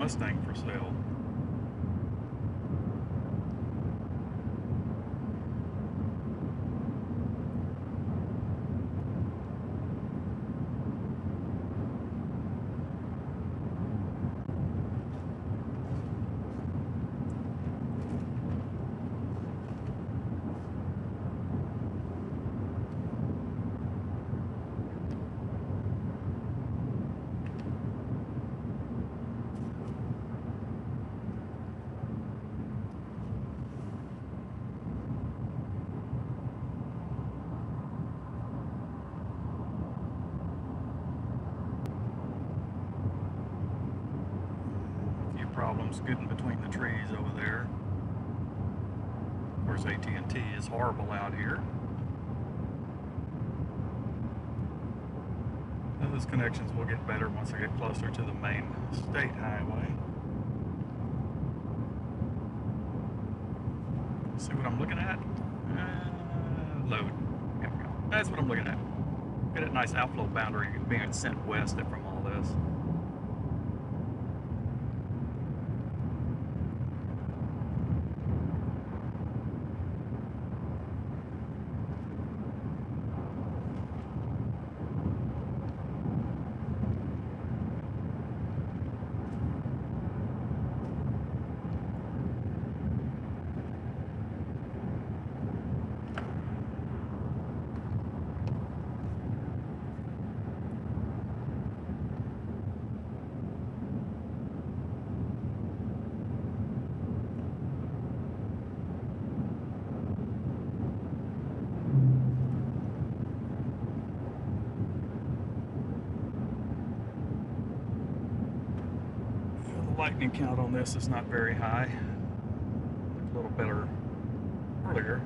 Mustang for sale. Problems getting between the trees over there. Of course, AT&T is horrible out here. Those connections will get better once I get closer to the main state highway. See what I'm looking at? Load. There we go. That's what I'm looking at. Get a nice outflow boundary being sent west from all this. Lightning count on this is not very high. A little better earlier.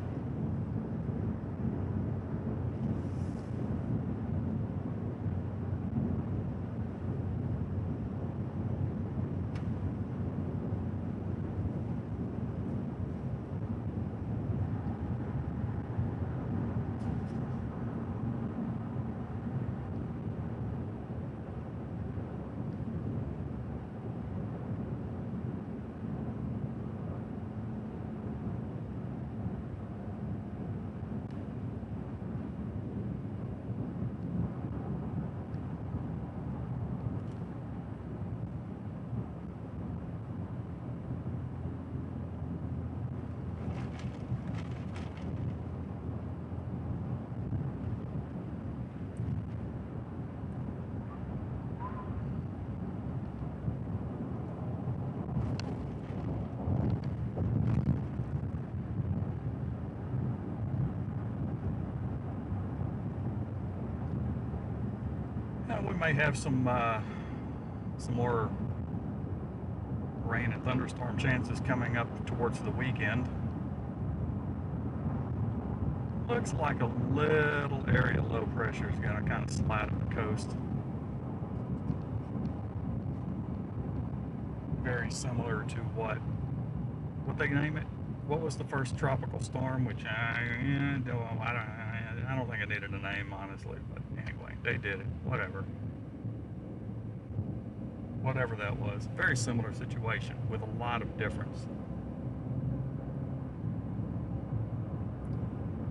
We may have some more rain and thunderstorm chances coming up towards the weekend. Looks like a little area of low pressure is going to kind of slide up the coast. Very similar to what they name it. What was the first tropical storm? Which I don't think it needed a name, honestly. But anyway, they did it. Whatever that was. Very similar situation with a lot of difference.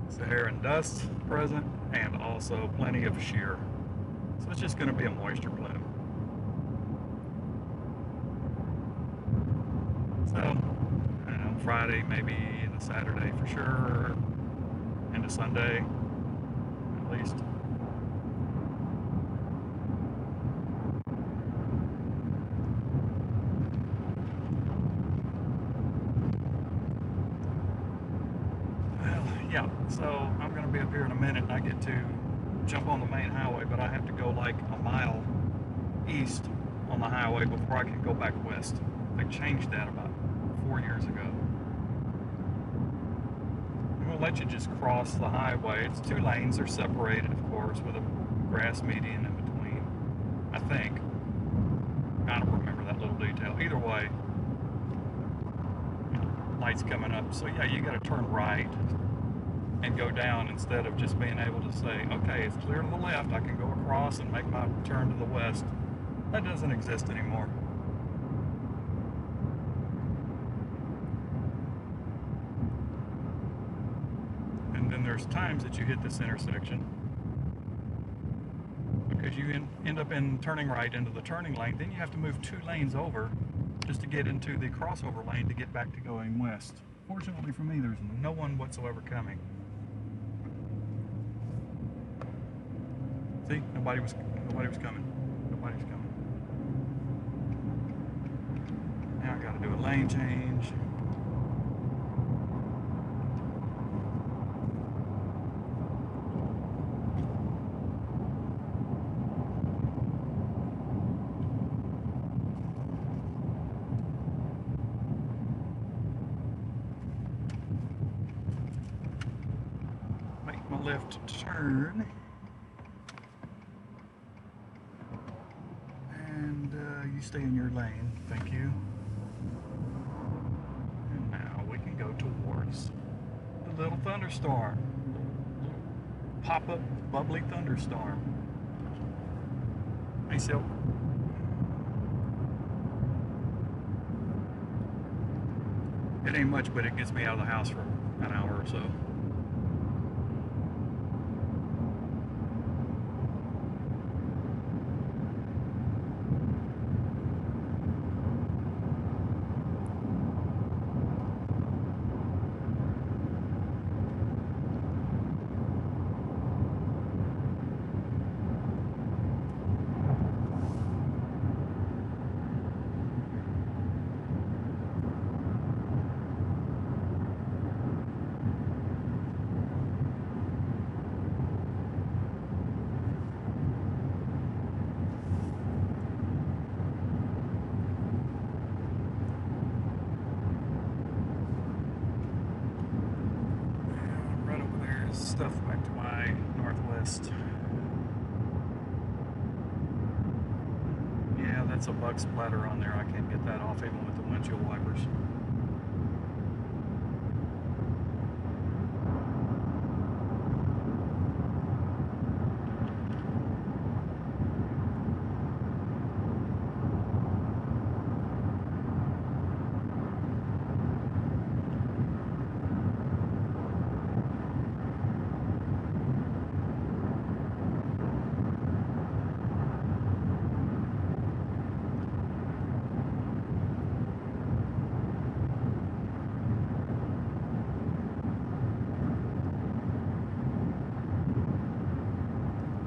Sahara and dust present, and also plenty of shear. So it's just going to be a moisture plume. So, I don't know, Friday, maybe into Saturday for sure, into Sunday at least. Yeah, so I'm going to be up here in a minute and I get to jump on the main highway, but I have to go like a mile east on the highway before I can go back west. They changed that about 4 years ago. It won't let you just cross the highway. It's 2 lanes. They're separated, of course, with a grass median in between, I think. I don't remember that little detail. Either way, lights coming up. So yeah, you got to turn right and go down instead of just being able to say, okay, it's clear to the left, I can go across and make my turn to the west. That doesn't exist anymore. then there's times that you hit this intersection because you end up in turning right into the turning lane. Then you have to move 2 lanes over just to get into the crossover lane to get back to going west. Fortunately for me, there's no one whatsoever coming. See, nobody was coming. Nobody's coming. Now I got to do a lane change. Make my left turn. You stay in your lane, thank you. And now we can go towards the little thunderstorm. Little pop-up bubbly thunderstorm. Hey, Silk. It ain't much, but it gets me out of the house for an hour or so. Stuff back to my northwest. Yeah, that's a bug splatter on there. I can't get that off even with the windshield wipers.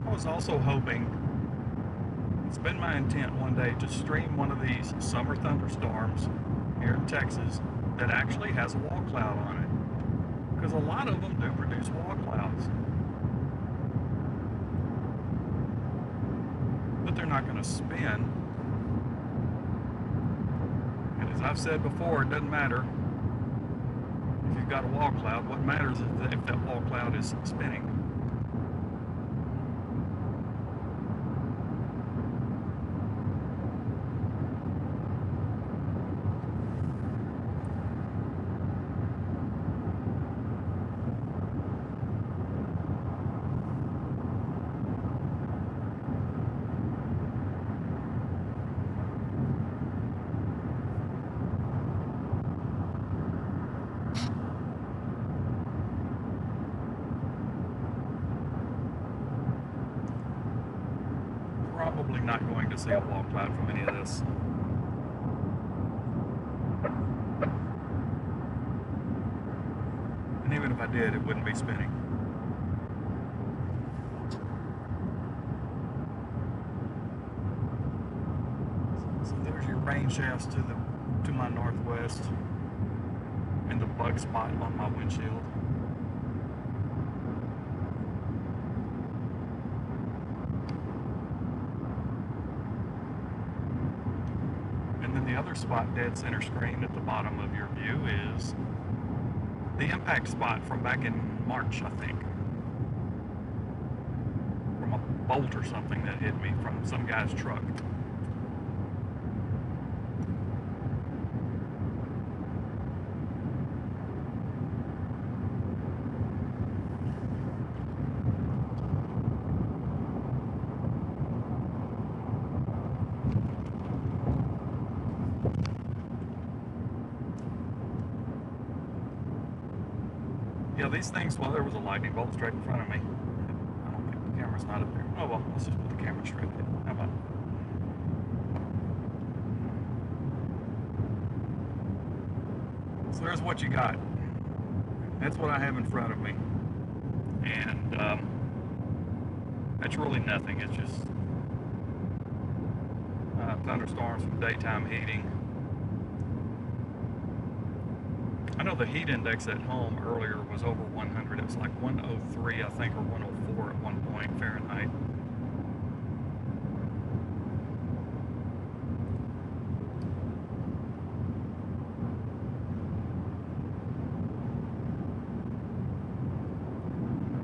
I was also hoping, it's been my intent one day to stream one of these summer thunderstorms here in Texas that actually has a wall cloud on it, because a lot of them do produce wall clouds, but they're not going to spin. And as I've said before, it doesn't matter if you've got a wall cloud. What matters is if that wall cloud is spinning. Probably not going to see a wall cloud from any of this. And even if I did, it wouldn't be spinning. So there's your rain shafts to my northwest and the bug spot on my windshield. The other spot dead center screen at the bottom of your view is the impact spot from back in March, I think, from a bolt or something that hit me from some guy's truck. Yeah, these things, well, there was a lightning bolt straight in front of me. I don't think the camera's not up there. Oh, well, let's just put the camera straight ahead. How about So there's what you got. That's what I have in front of me. And that's really nothing. It's just thunderstorms from daytime heating. I know the heat index at home earlier was over 100. It was like 103, I think, or 104 at one point Fahrenheit.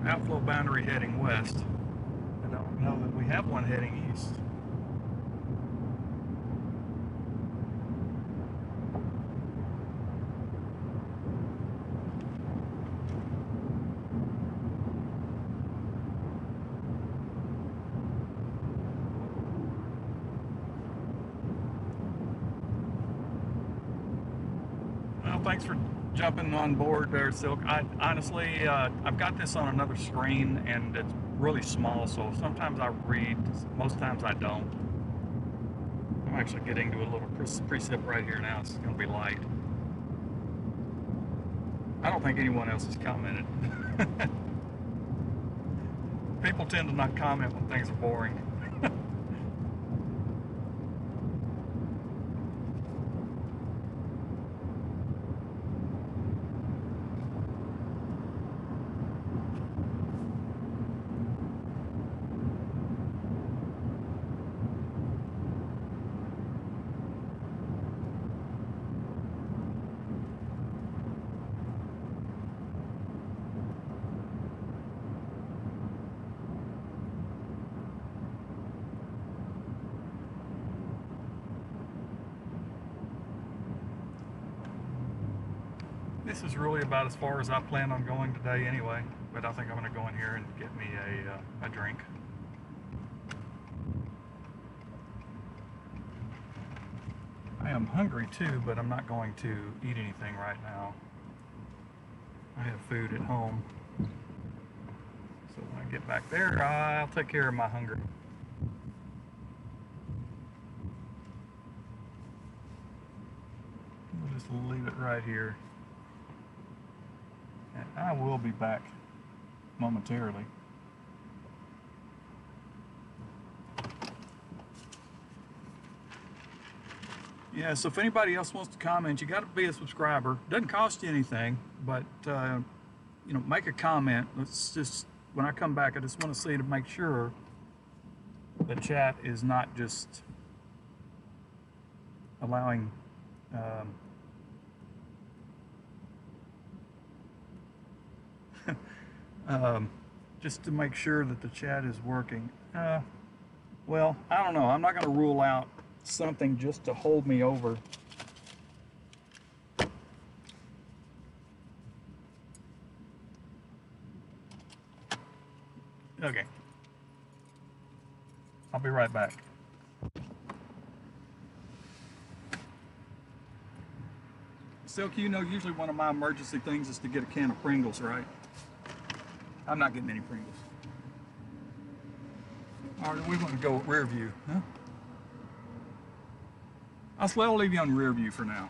Outflow boundary heading west. I don't know that we have one heading east. Well, thanks for jumping on board there, Silk. I honestly, I've got this on another screen and it's really small, so sometimes I read, most times I don't. I'm actually getting to a little precip right here now. It's going to be light. I don't think anyone else has commented. People tend to not comment when things are boring. This is really about as far as I plan on going today anyway, but I think I'm going to go in here and get me a drink. I am hungry too, but I'm not going to eat anything right now. I have food at home. So when I get back there, I'll take care of my hunger. We'll just leave it right here. And I will be back momentarily. Yeah, so if anybody else wants to comment, you got to be a subscriber. Doesn't cost you anything, but you know, make a comment. Let's just, when I come back, I just want to see to make sure the chat is not just allowing just to make sure that the chat is working. Well, I don't know. I'm not going to rule out something just to hold me over. Okay. I'll be right back. Silky, you know, usually one of my emergency things is to get a can of Pringles, right? I'm not getting any Pringles. All right, we want to go rear view, huh? I'll leave you on rear view for now.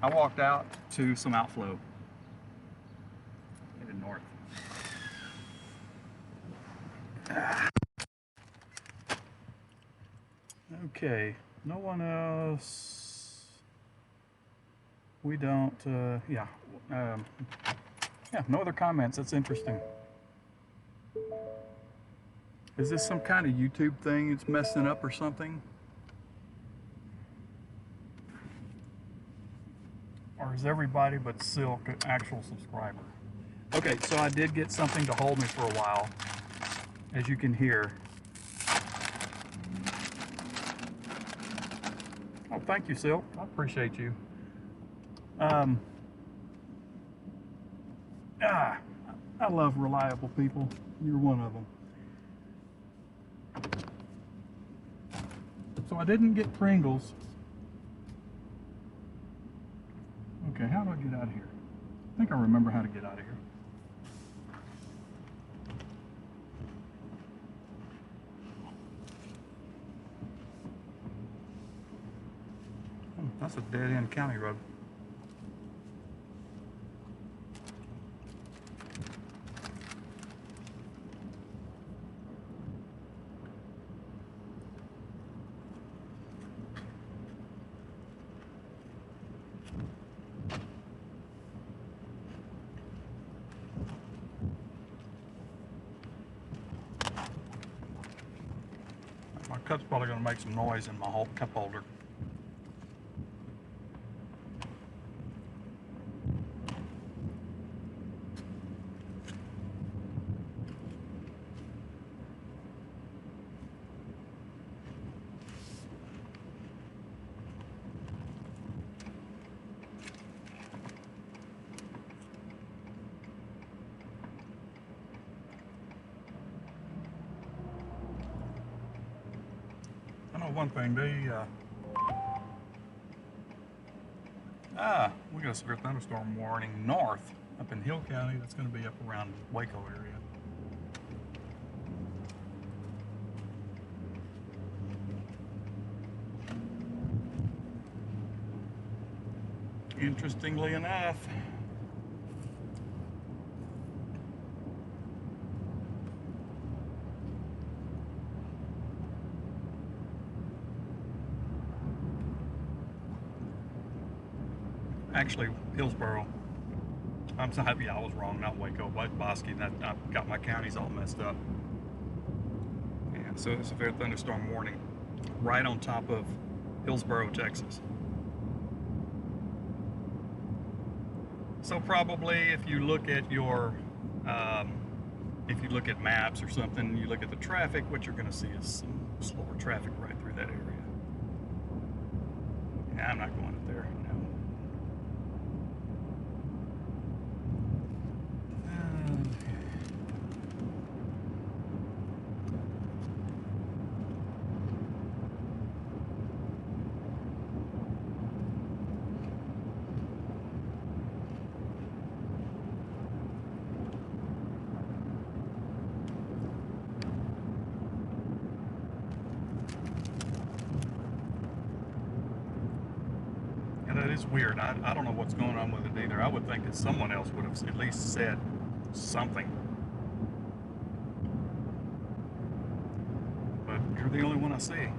I walked out to some outflow. Headed north. Okay, no one else. We don't, yeah, no other comments. That's interesting. Is this some kind of YouTube thing it's messing up or something? Or is everybody but Silk an actual subscriber? Okay, so I did get something to hold me for a while, as you can hear. Oh, thank you, Silk. I appreciate you. I love reliable people. You're one of them. So I didn't get Pringles. Okay, how do I get out of here? I think I remember how to get out of here. Oh, that's a dead-end county road. My cup's probably going to make some noise in my whole cup holder. I know one thing, we got a severe thunderstorm warning north up in Hill County. That's going to be up around Waco area. Interestingly enough, actually Hillsboro. I'm so happy I was wrong, not Waco, but Bosque. I've got my counties all messed up. Yeah, so it's a severe thunderstorm warning right on top of Hillsboro, Texas. So probably if you look at your, if you look at maps or something, you look at the traffic, what you're going to see is some slower traffic right through that area. Yeah, I'm not going up there. No. That is weird. I don't know what's going on with it either. I would think that someone else would have at least said something. But you're the only one I see.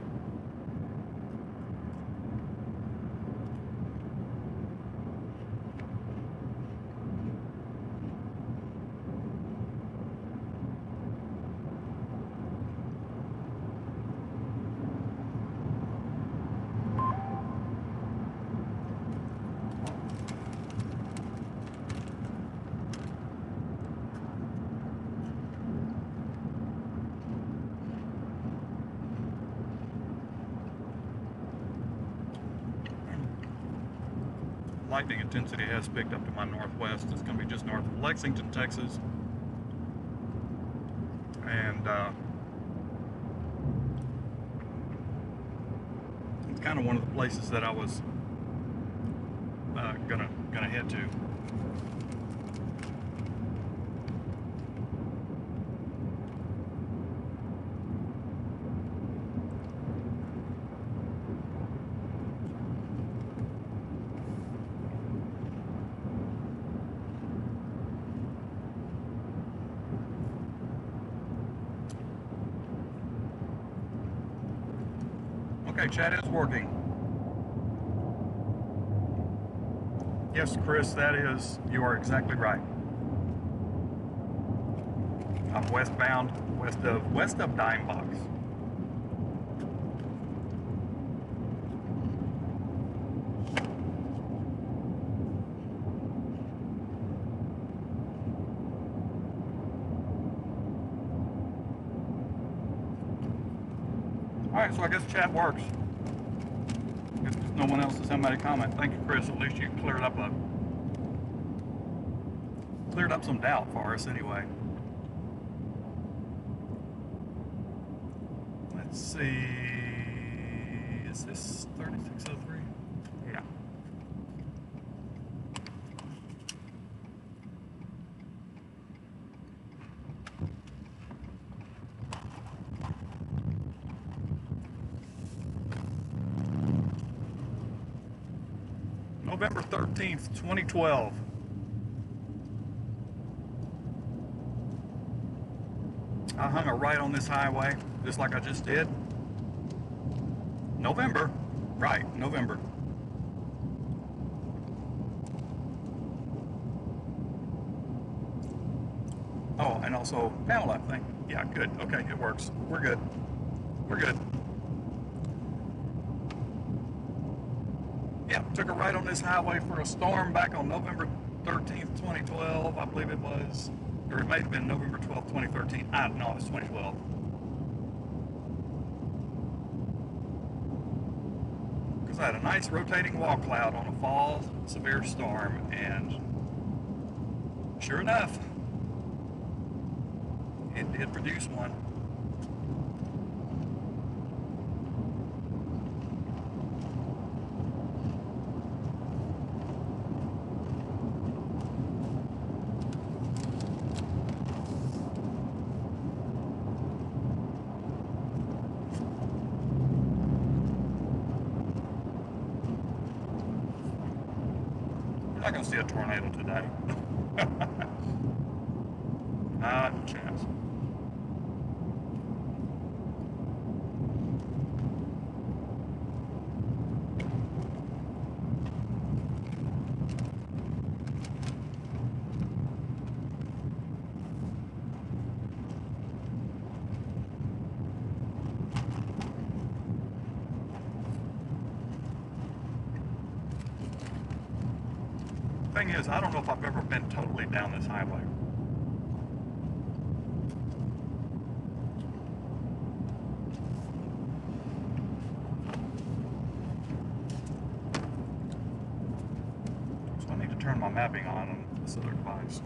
Lightning intensity has picked up to my northwest. It's going to be just north of Lexington, Texas. And it's kind of one of the places that I was gonna head to. Okay, chat is working. Yes, Chris, that is, you are exactly right. I'm westbound, west of Dime Box. All right, so I guess chat works. I guess no one else has somebody comment. Thank you, Chris. At least you cleared up some doubt for us anyway. Let's see. Is this 3603? Yeah. November 13th, 2012. I hung a right on this highway, just like I just did. November, right, November. Oh, and also panel light thing. Yeah, good. Okay, it works. We're good. We're good. Yeah, took a right on this highway for a storm back on November 13th, 2012. I believe it was, or it may have been November 12th, 2013. I don't know, it was 2012. Because I had a nice rotating wall cloud on a fall severe storm, and sure enough, it did produce one. You're not going to see a tornado today. Not a chance. Thing is, I don't know if I've ever been totally down this highway. So I need to turn my mapping on this other device.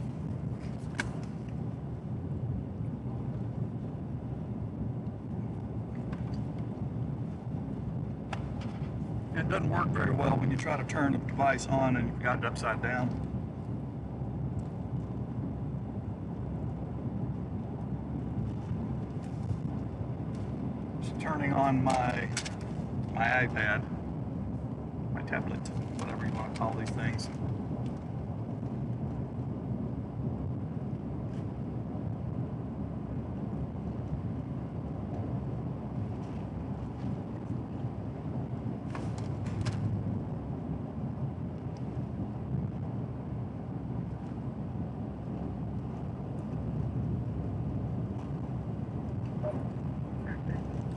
It doesn't work very well when you try to turn the device on and you've got it upside down. Just turning on my iPad, my tablet, whatever you want to call these things.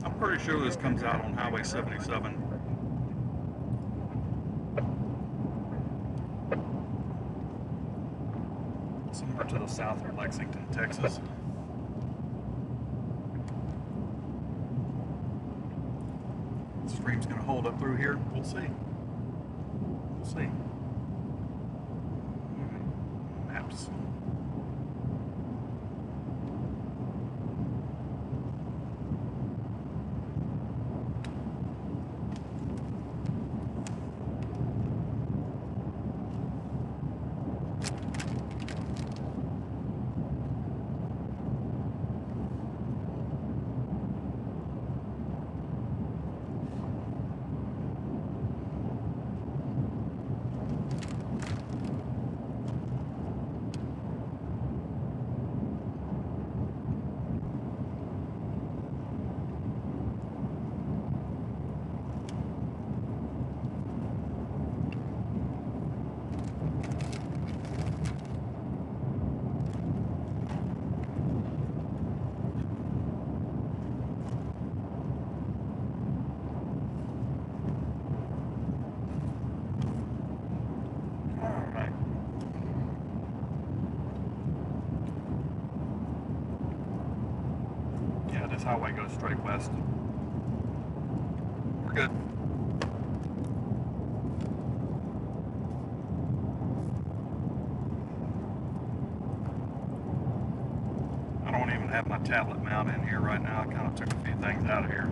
I'm pretty sure this comes out on Highway 77. Somewhere to the south of Lexington, Texas. The stream's going to hold up through here. We'll see. We'll see. Maps. this highway goes straight west. We're good. I don't even have my tablet mounted in here right now. I kind of took a few things out of here.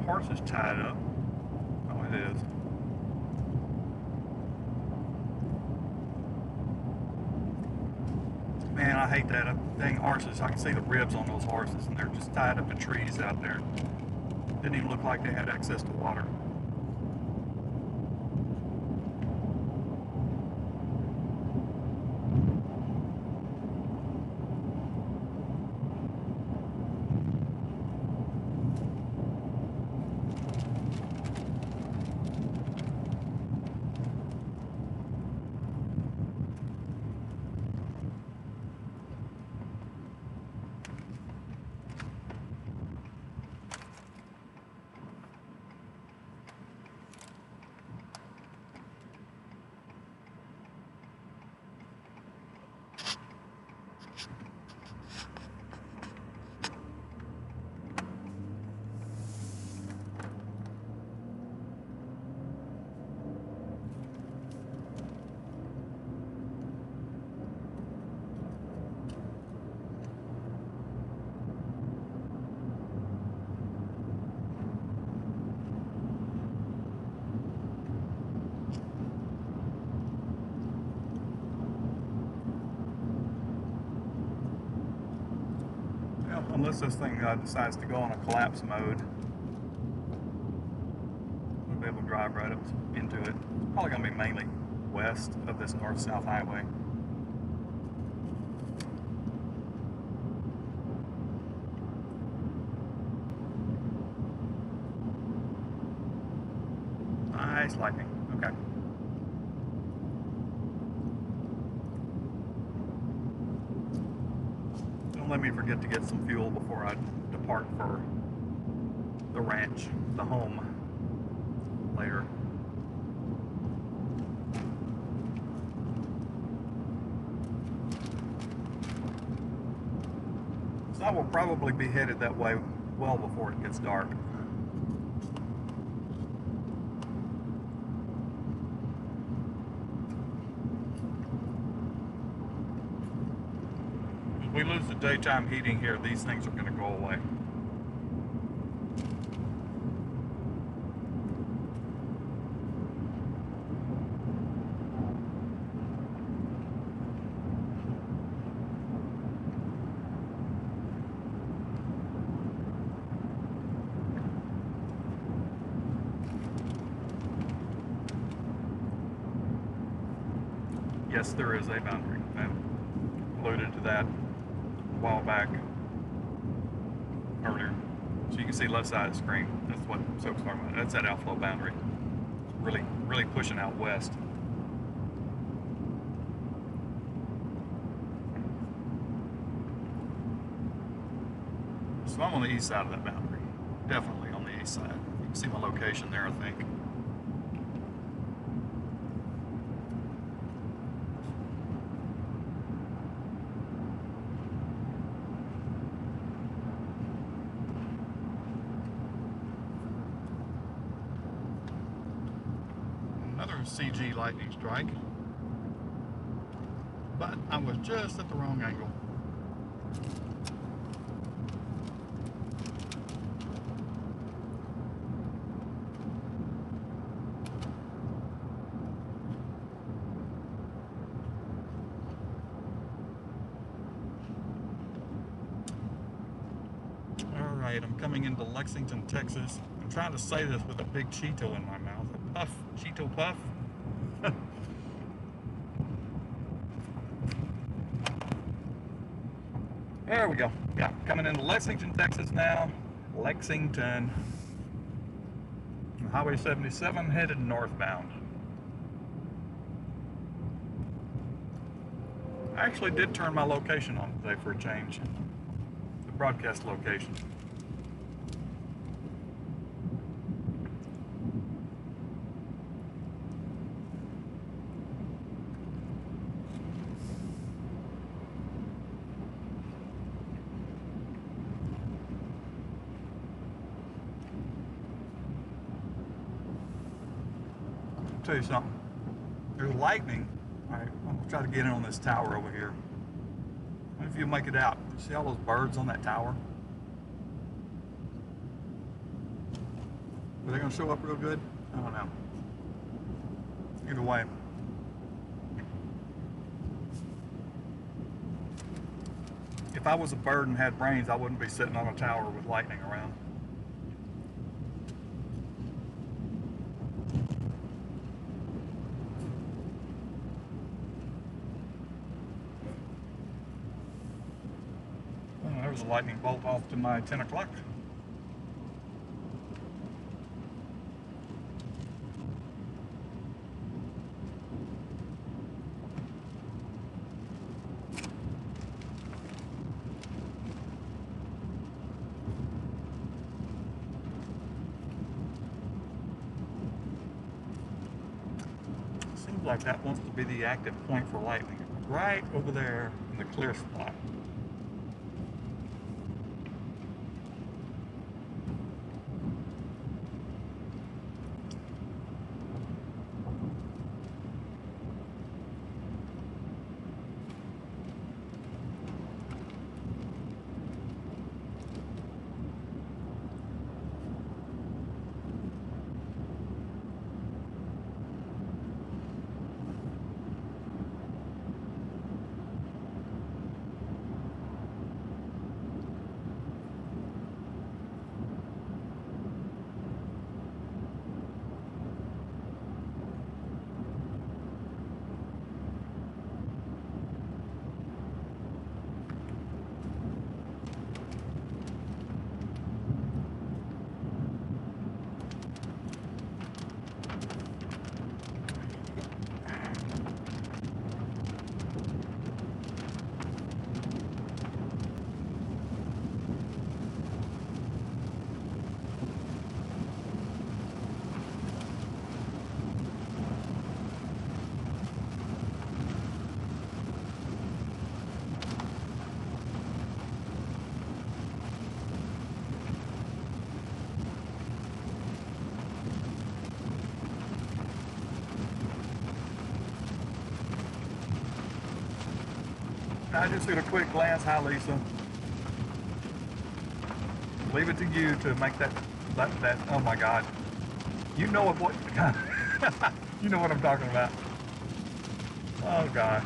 Horse is tied up. Oh, it is. Man, I hate that. Dang horses. I can see the ribs on those horses, and they're just tied up to trees out there. Didn't even look like they had access to water. Unless this thing decides to go on a collapse mode, we'll be able to drive right up into it. It's probably going to be mainly west of this north-south highway. Nice lightning. Okay. Don't let me forget to get some fuel before I depart for the ranch, the home, later. So I will probably be headed that way well before it gets dark. If we lose the daytime heating here, these things are going to go away. Yes, there is a boundary. I alluded to that a while back, earlier. So you can see left side of the screen. That's what Soap's talking about. That's that outflow boundary. Really, really pushing out west. So I'm on the east side of that boundary. Definitely on the east side. You can see my location there, I think. CG lightning strike, but I was just at the wrong angle. All right. made. I'm coming into Lexington, Texas. I'm trying to say this with a big Cheeto in my mouth. A puff, Cheeto puff. There we go. Yeah, coming into Lexington, Texas now. Lexington. Highway 77 headed northbound. I actually did turn my location on today for a change. The broadcast location. I'll tell you something. There's lightning. All right, I'm gonna try to get in on this tower over here. I don't know if you'll make it out. You see all those birds on that tower? Are they gonna show up real good? I don't know. Either way. If I was a bird and had brains, I wouldn't be sitting on a tower with lightning around. There was a lightning bolt off to my 10 o'clock. Seems like that wants to be the active point for lightning. Right over there in the clear spot. I just did a quick glance. Hi, Lisa. Leave it to you to make that. Oh my God. You know what? You know what I'm talking about. Oh God.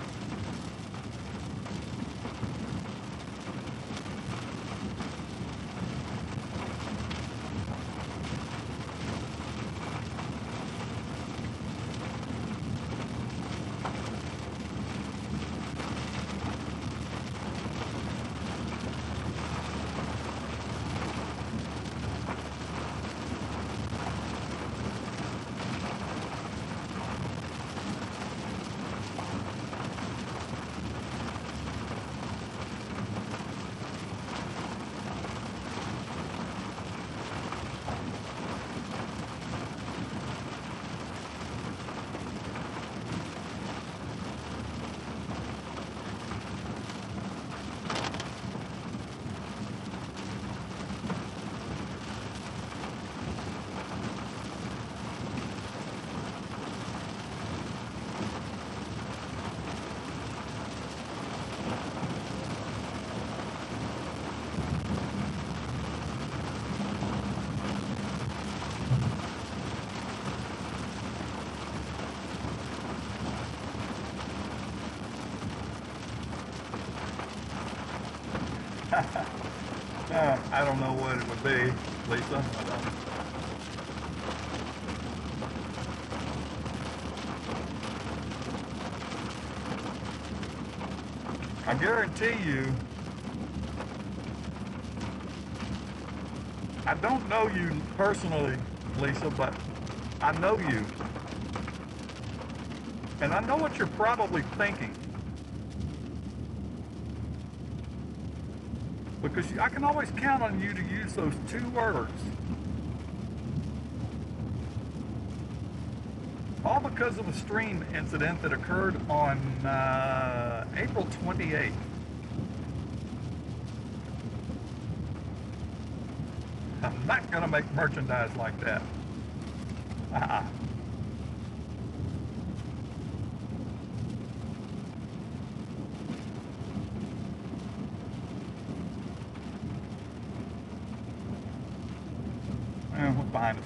don't know what it would be, Lisa. I guarantee you, I don't know you personally, Lisa, but I know you. And I know what you're probably thinking. Because I can always count on you to use those two words. All because of a stream incident that occurred on April 28th. I'm not going to make merchandise like that. What's behind us?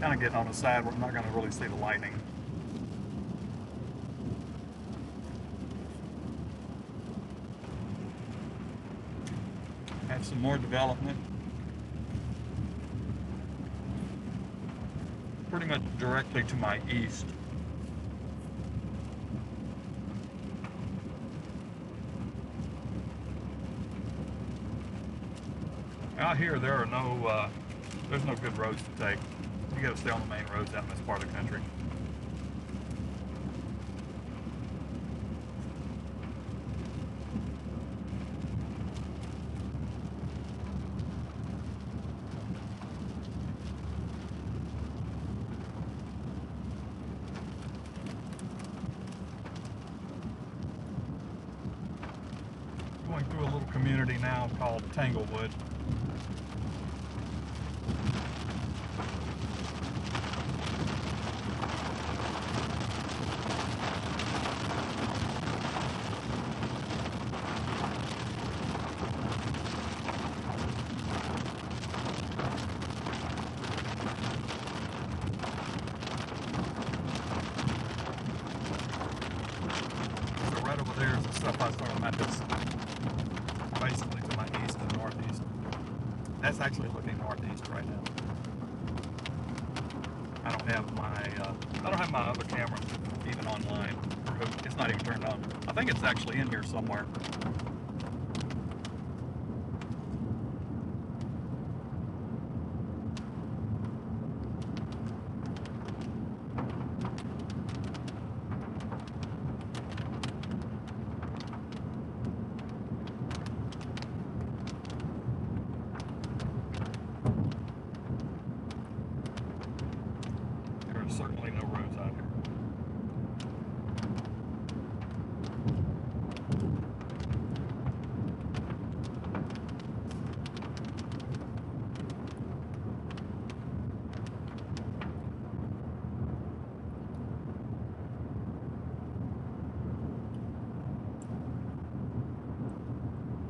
Kind of getting on the side where I'm not going to really see the lightning. Have some more development. Pretty much directly to my east. Out here, there are no, there's no good roads to take. You got to stay on the main roads out in this part of the country. Going through a little community now called Tanglewood. There's the stuff I was talking about that's basically to my east and northeast. That's actually looking northeast right now. I don't have my other camera even online. It's not even turned on. I think it's actually in here somewhere. Certainly no roads out here.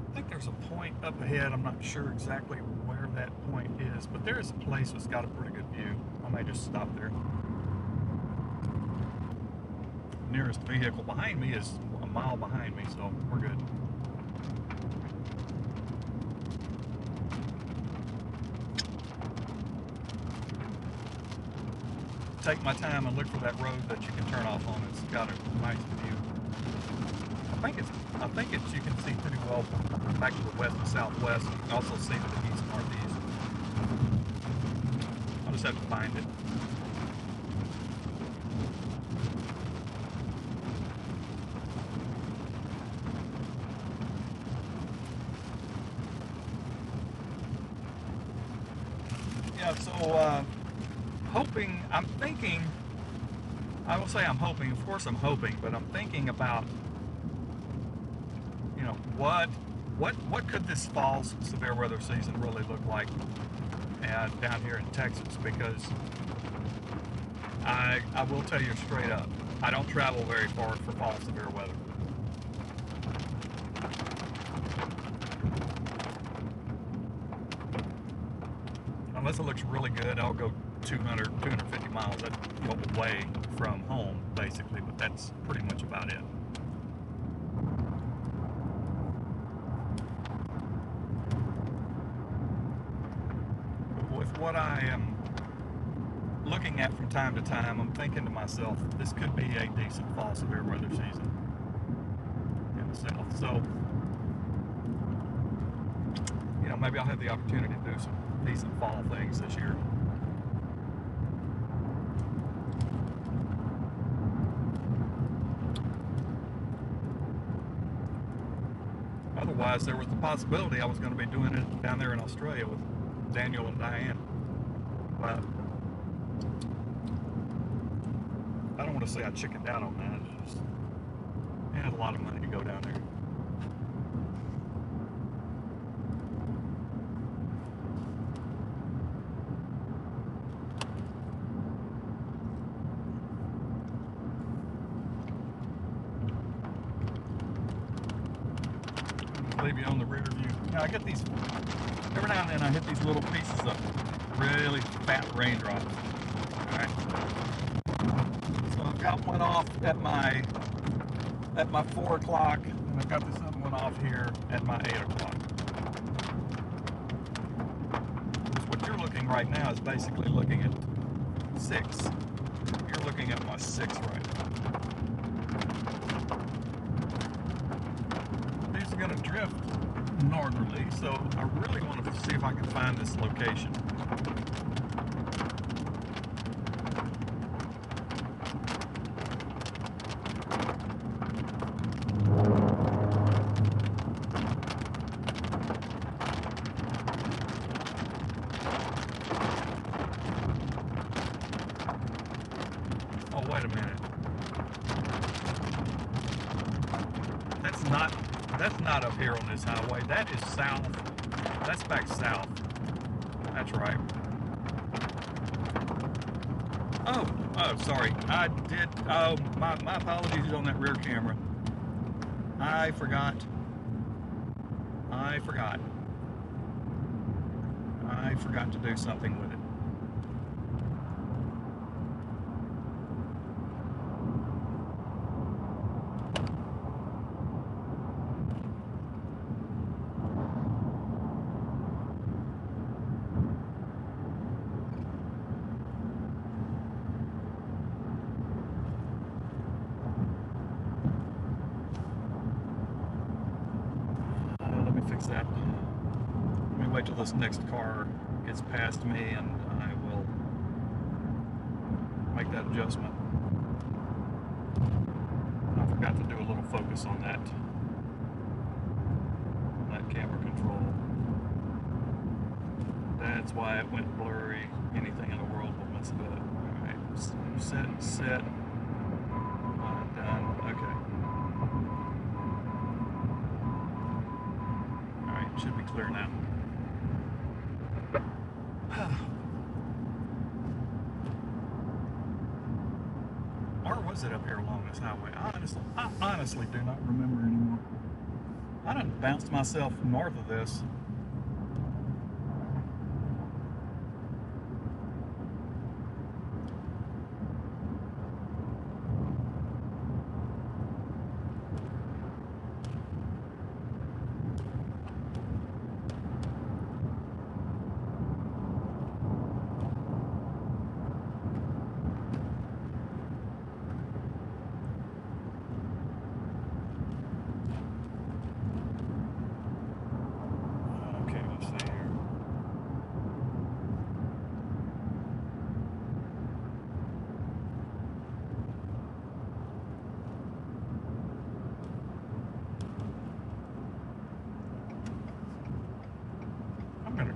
I think there's a point up ahead. I'm not sure exactly where that point is, but there is a place that's got a pretty good view. I may just stop there. Nearest vehicle behind me is a mile behind me, so we're good. Take my time and look for that road that you can turn off on. It's got a nice view. I think it's you can see pretty well back to the west and southwest. You can also see to the east and northeast. I'll just have to find it. Yeah, so I will say I'm hoping, of course I'm hoping, but I'm thinking about, you know, what could this fall severe weather season really look like down here in Texas, because I will tell you straight up, I don't travel very far for fall severe weather. Unless it looks really good, I'll go 200, 250 miles. I'd go way from home, basically, but that's pretty much about it. With what I am looking at from time to time, I'm thinking to myself, this could be a decent fall severe weather season in the south. So, you know, maybe I'll have the opportunity to do some decent fall things this year. Otherwise, there was the possibility I was going to be doing it down there in Australia with Daniel and Diane. But I don't want to say I chickened out on that. It's just, I had a lot of money to go down there. Leave you on the rear view. Now I get these, every now and then I hit these little pieces of really fat raindrops. Alright. So I've got one off at my 4 o'clock, and I've got this other one off here at my 8 o'clock. What you're looking right now is basically looking at 6. You're looking at my 6 right now. These are going to drift northerly, so I really want to see if I can find this location. Oh, wait a minute. That's not up here on this highway. That is south. That's back south. That's right. Oh, sorry. I did. Oh, my apologies on that rear camera. I forgot to do something with it. Let me fix that. Let me wait till this next car gets past me and I will make that adjustment. I forgot to do a little focus on that camera control. That's why it went blurry. Anything in the world will mess it up. Alright, set. Done. Okay. Alright, should be clear now. Or was it up here along this highway? I honestly do not remember anymore. I done bounced myself north of this.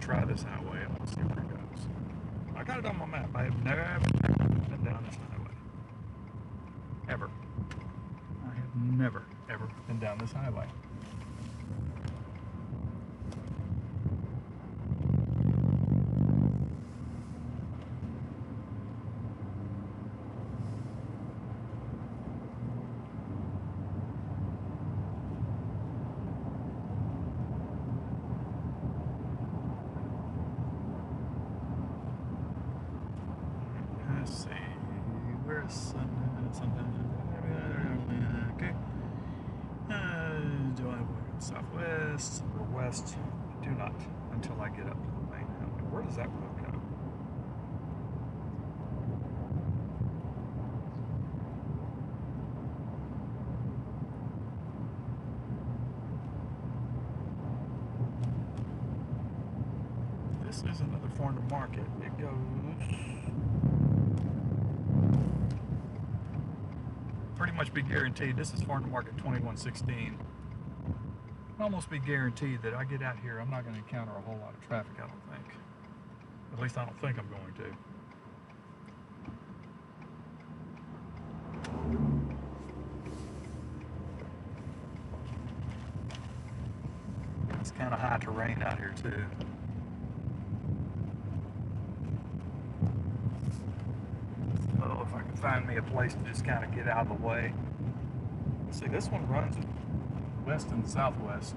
Try this highway and let's see where it goes. I got it on my map. I have never been down this highway. Ever. I have never, ever been down this highway. Let's see, where's Sunday? east or west? I do not until I get up to the main highway. Where does that road go? This is another farm to market. It goes pretty much be guaranteed. This is farm to market 2116. Almost be guaranteed that I get out here, I'm not going to encounter a whole lot of traffic, I don't think. At least I don't think I'm going to. It's kind of high terrain out here too. So if I can find me a place to just kind of get out of the way. See, this one runs west and southwest.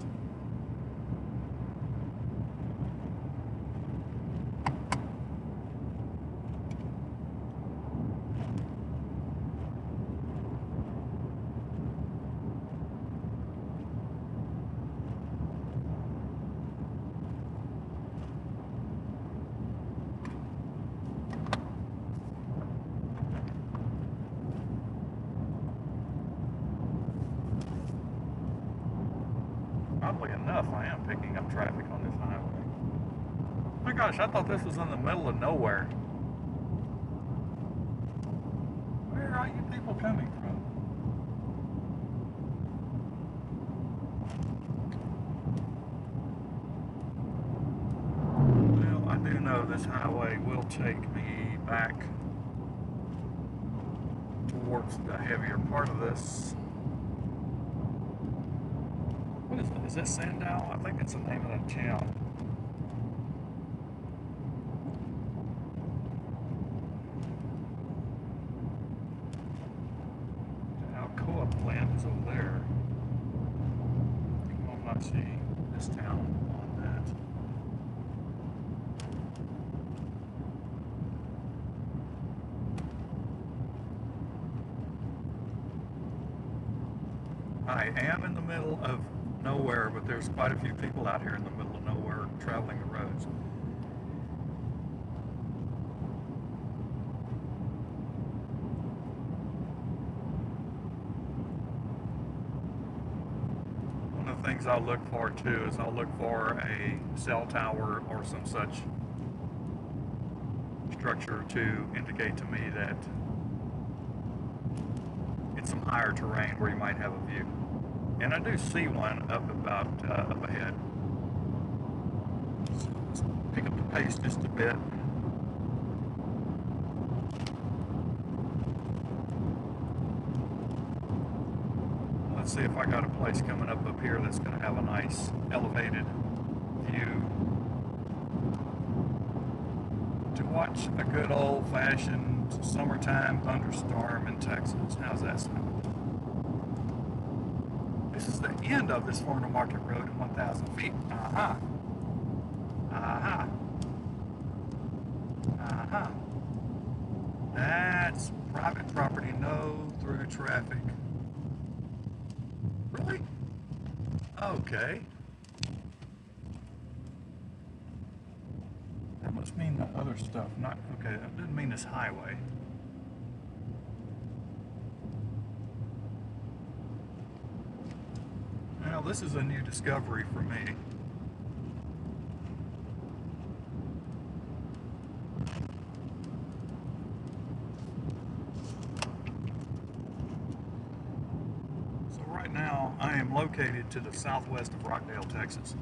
Oddly enough, I am picking up traffic on this highway. My gosh, I thought this was in the middle of nowhere. Where are you people coming from? Well, I do know this highway will take me back towards the heavier part of this. What is it? Is that Sandow? I think that's the name of that town. The Alcoa plant is over there. I'm not seeing this town on that. I am in the middle of nowhere, but there's quite a few people out here in the middle of nowhere traveling the roads. One of the things I'll look for too is I'll look for a cell tower or some such structure to indicate to me that it's some higher terrain where you might have a view. And I do see one up ahead. So let's pick up the pace just a bit. Let's see if I got a place coming up here that's going to have a nice elevated view to watch a good old-fashioned summertime thunderstorm in Texas. How's that sound? This is the end of this farm to market road at 1,000 feet. Uh-huh. Uh-huh. Uh-huh. That's private property, no through traffic. Really? Okay. That must mean the other stuff, not, okay, that didn't mean this highway. Well, this is a new discovery for me. So right now, I am located to the southwest of Rockdale, Texas.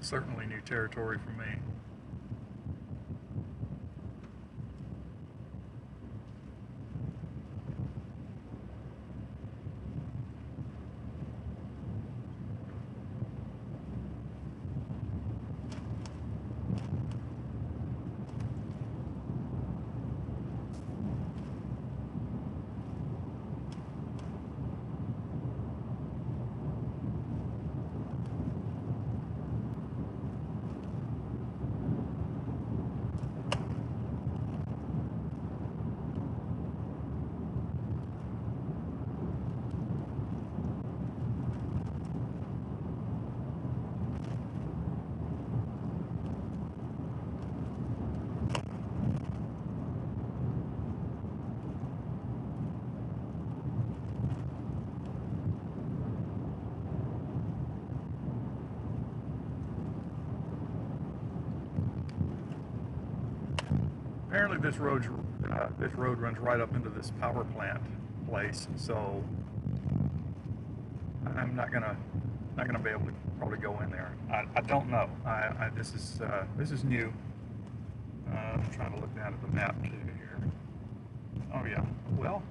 Certainly new territory for me. Apparently this road runs right up into this power plant place, so I'm not gonna be able to probably go in there. I don't know. This is new. I'm trying to look down at the map too here. Oh yeah. Well,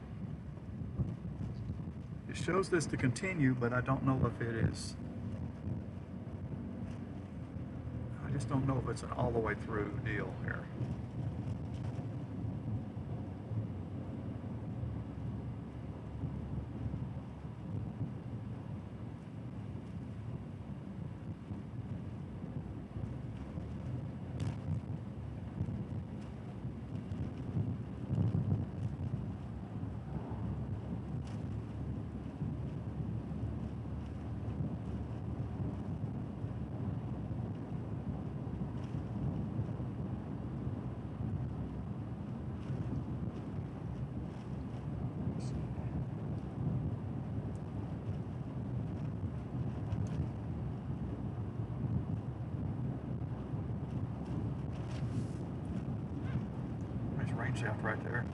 it shows this to continue, but I don't know if it is. I just don't know if it's an all the way through deal here. Rain shaft right there.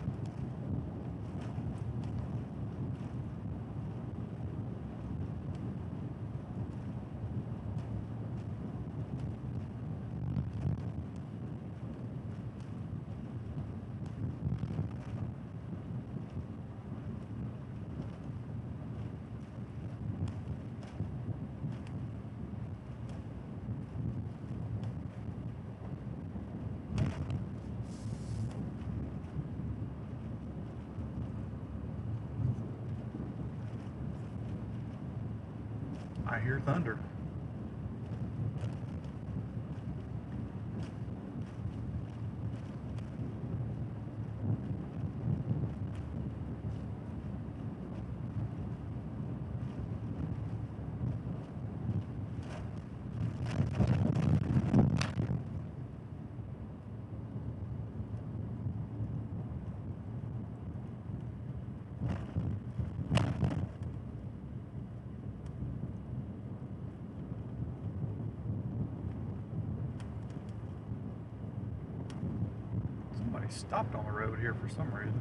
I hear thunder. Somebody stopped on the road here for some reason.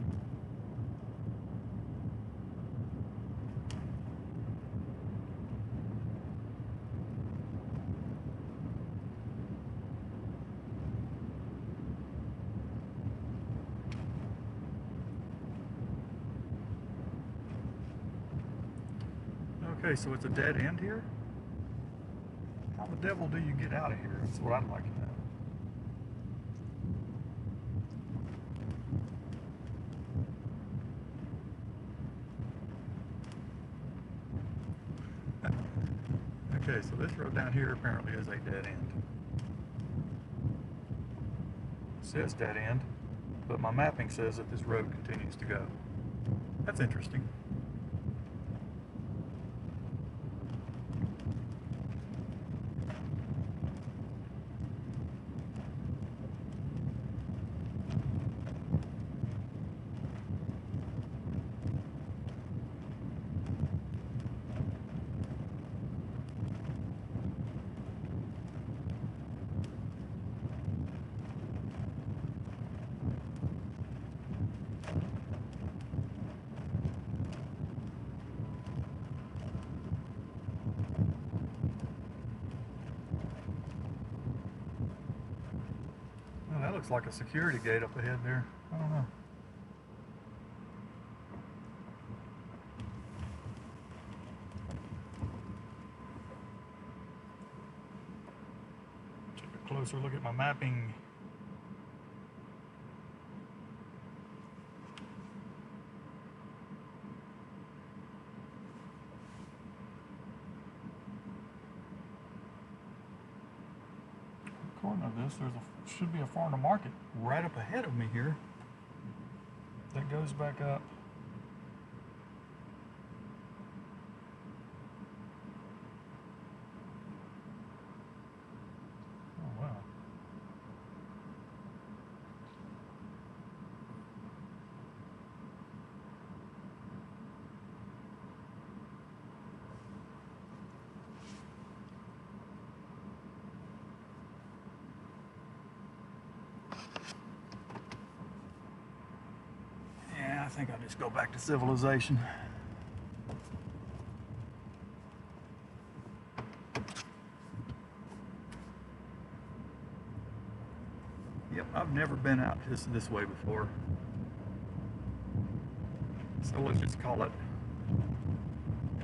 Okay, so it's a dead end here? How the devil do you get out of here? That's what I'd like to know. Okay, so this road down here apparently is a dead end. It says dead end, but my mapping says that this road continues to go. That's interesting. That looks like a security gate up ahead there. I don't know. Take a closer look at my mapping. According to this, should be a farm to market right up ahead of me here. That goes back up. Oh wow. think I'll just go back to civilization. Yep, I've never been out this way before. So let's just call it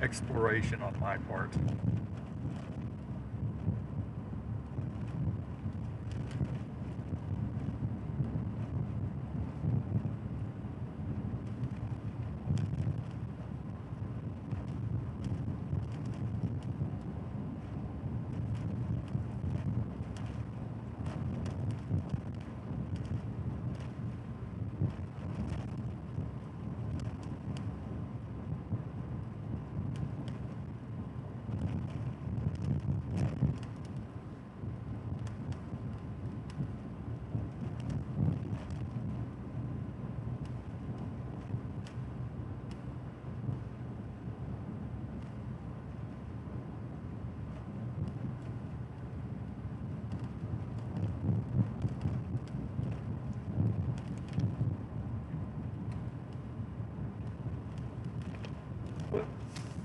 exploration on my part.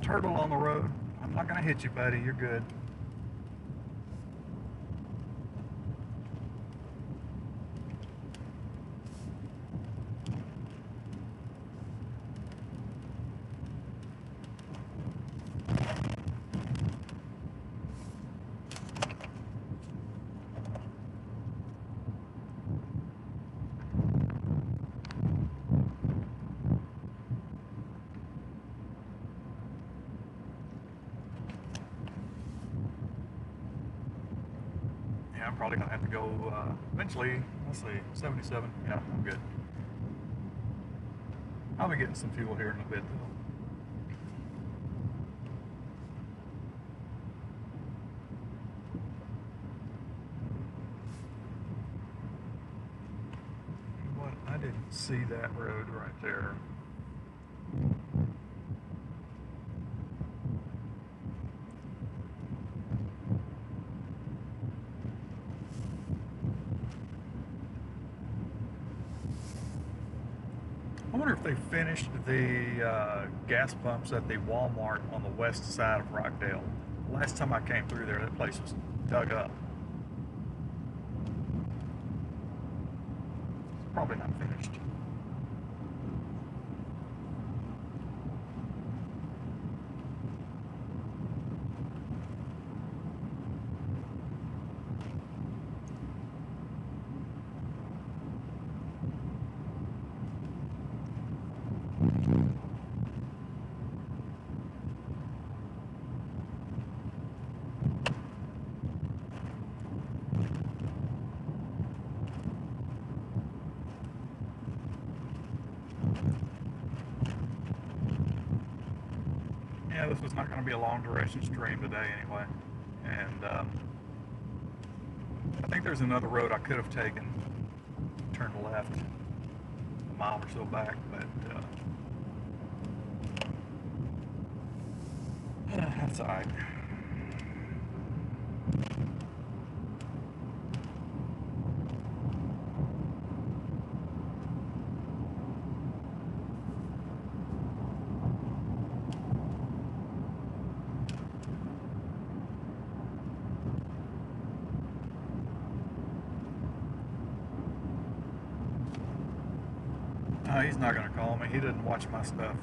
Turtle on the road. I'm not gonna hit you, buddy. You're good. I'm probably gonna have to go eventually. Let's see, 77. Yeah, I'm good. I'll be getting some fuel here in a bit though. What? I didn't see that road right there. I wonder if they finished the gas pumps at the Walmart on the west side of Rockdale. Last time I came through there, that place was dug up. It's probably not finished. Yeah, this was not going to be a long duration stream today anyway. And I think there's another road I could have taken, turned left a mile or so back, but that's all right. No, he's not going to call me. He didn't watch my stuff.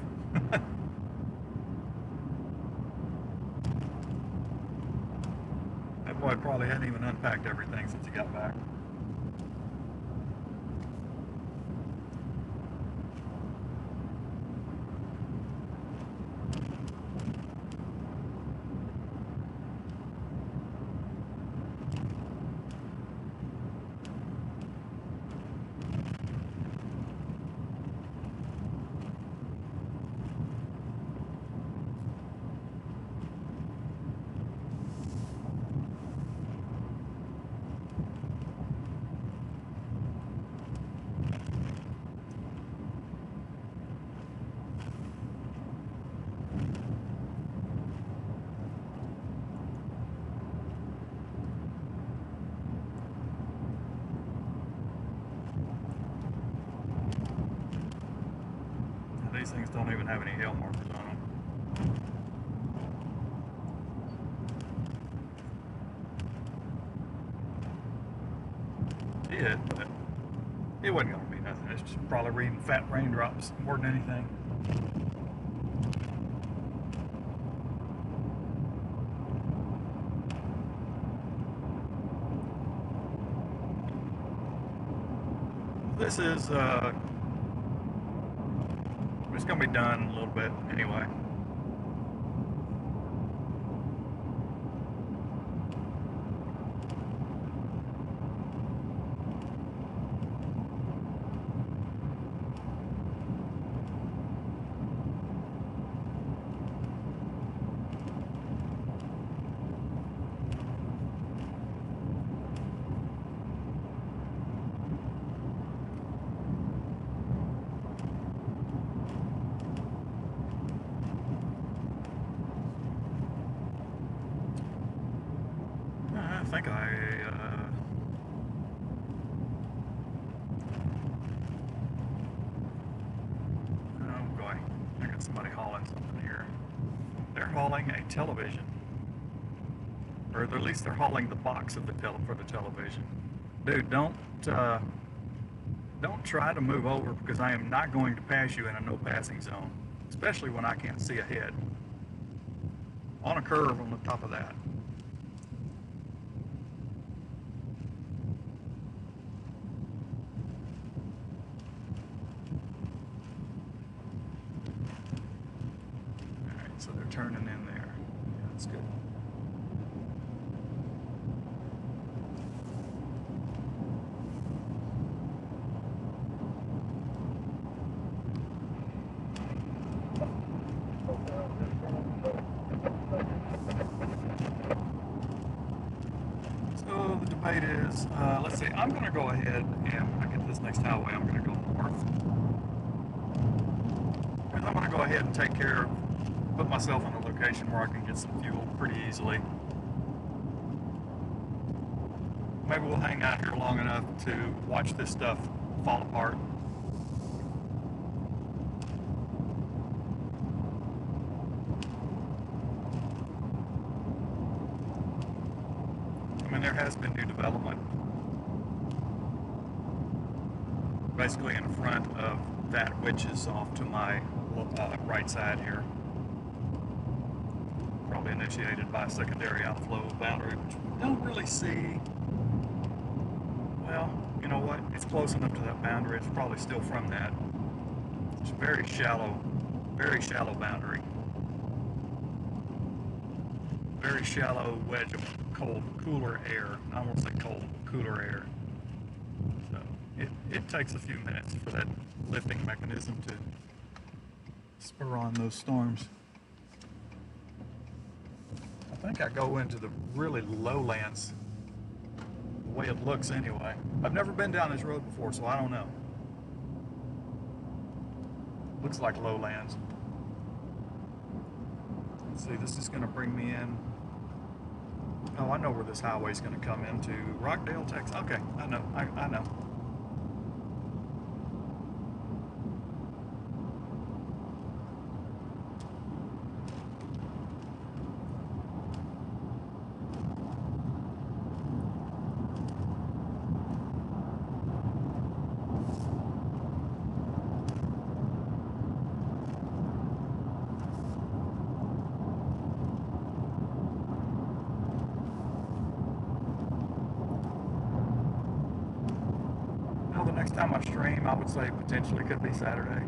That boy probably hadn't even unpacked everything since he got back. things don't even have any hail markers on them. Did, but it wasn't going to be nothing. It's just probably reading fat raindrops more than anything. This is, it's going to be done in a little bit anyway. I think oh boy, I got somebody hauling something here. They're hauling a television, or at least they're hauling the box of the for the television. Dude, don't try to move over, because I am not going to pass you in a no passing zone, especially when I can't see ahead. On a curve on the top of that. So they're turning in there. Yeah, that's good. So the debate is, let's see, I'm going to go ahead and when I get to this next highway, I'm going to go north. Because I'm going to go ahead and take care of, put myself in a location where I can get some fuel pretty easily. Maybe we'll hang out here long enough to watch this stuff fall apart. I mean, there has been new development basically in front of that, which is off to my right side here. Probably initiated by a secondary outflow boundary, which we don't really see. Well, you know what? It's close enough to that boundary. It's probably still from that. It's a very shallow boundary. Very shallow wedge of cold, cooler air. I won't say cold, cooler air. So it takes a few minutes for that lifting mechanism to spur on those storms. I think I go into the really lowlands, the way it looks anyway. I've never been down this road before, so I don't know. Looks like lowlands. Let's see, this is going to bring me in. Oh, I know where this highway is going to come into. Rockdale, Texas. Okay, I know. I know. The next time I stream, I would say potentially could be Saturday.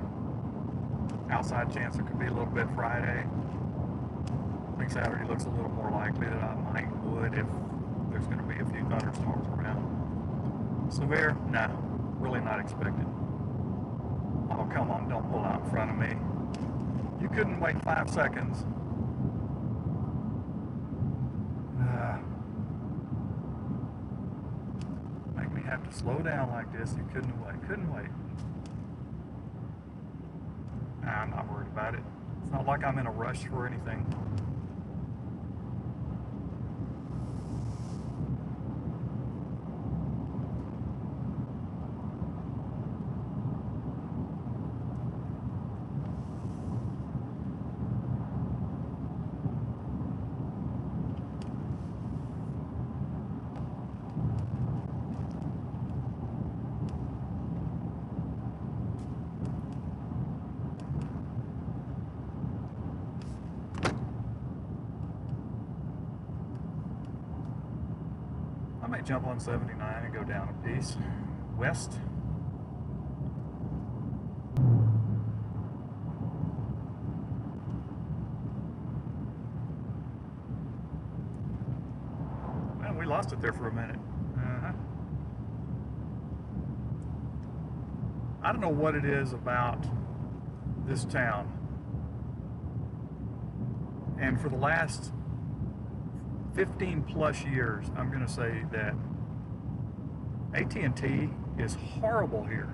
Outside chance it could be a little bit Friday. I think Saturday looks a little more likely that I would if there's going to be a few thunderstorms around. Severe? No, really not expected. Oh, come on, don't pull out in front of me. You couldn't wait 5 seconds. Make me have to slow down like this. You couldn't wait. Nah, I'm not worried about it. It's not like I'm in a rush for anything. I may jump on 79 and go down a piece west. Man, we lost it there for a minute. I don't know what it is about this town, and for the last 15 plus years, I'm going to say that AT&T is horrible here.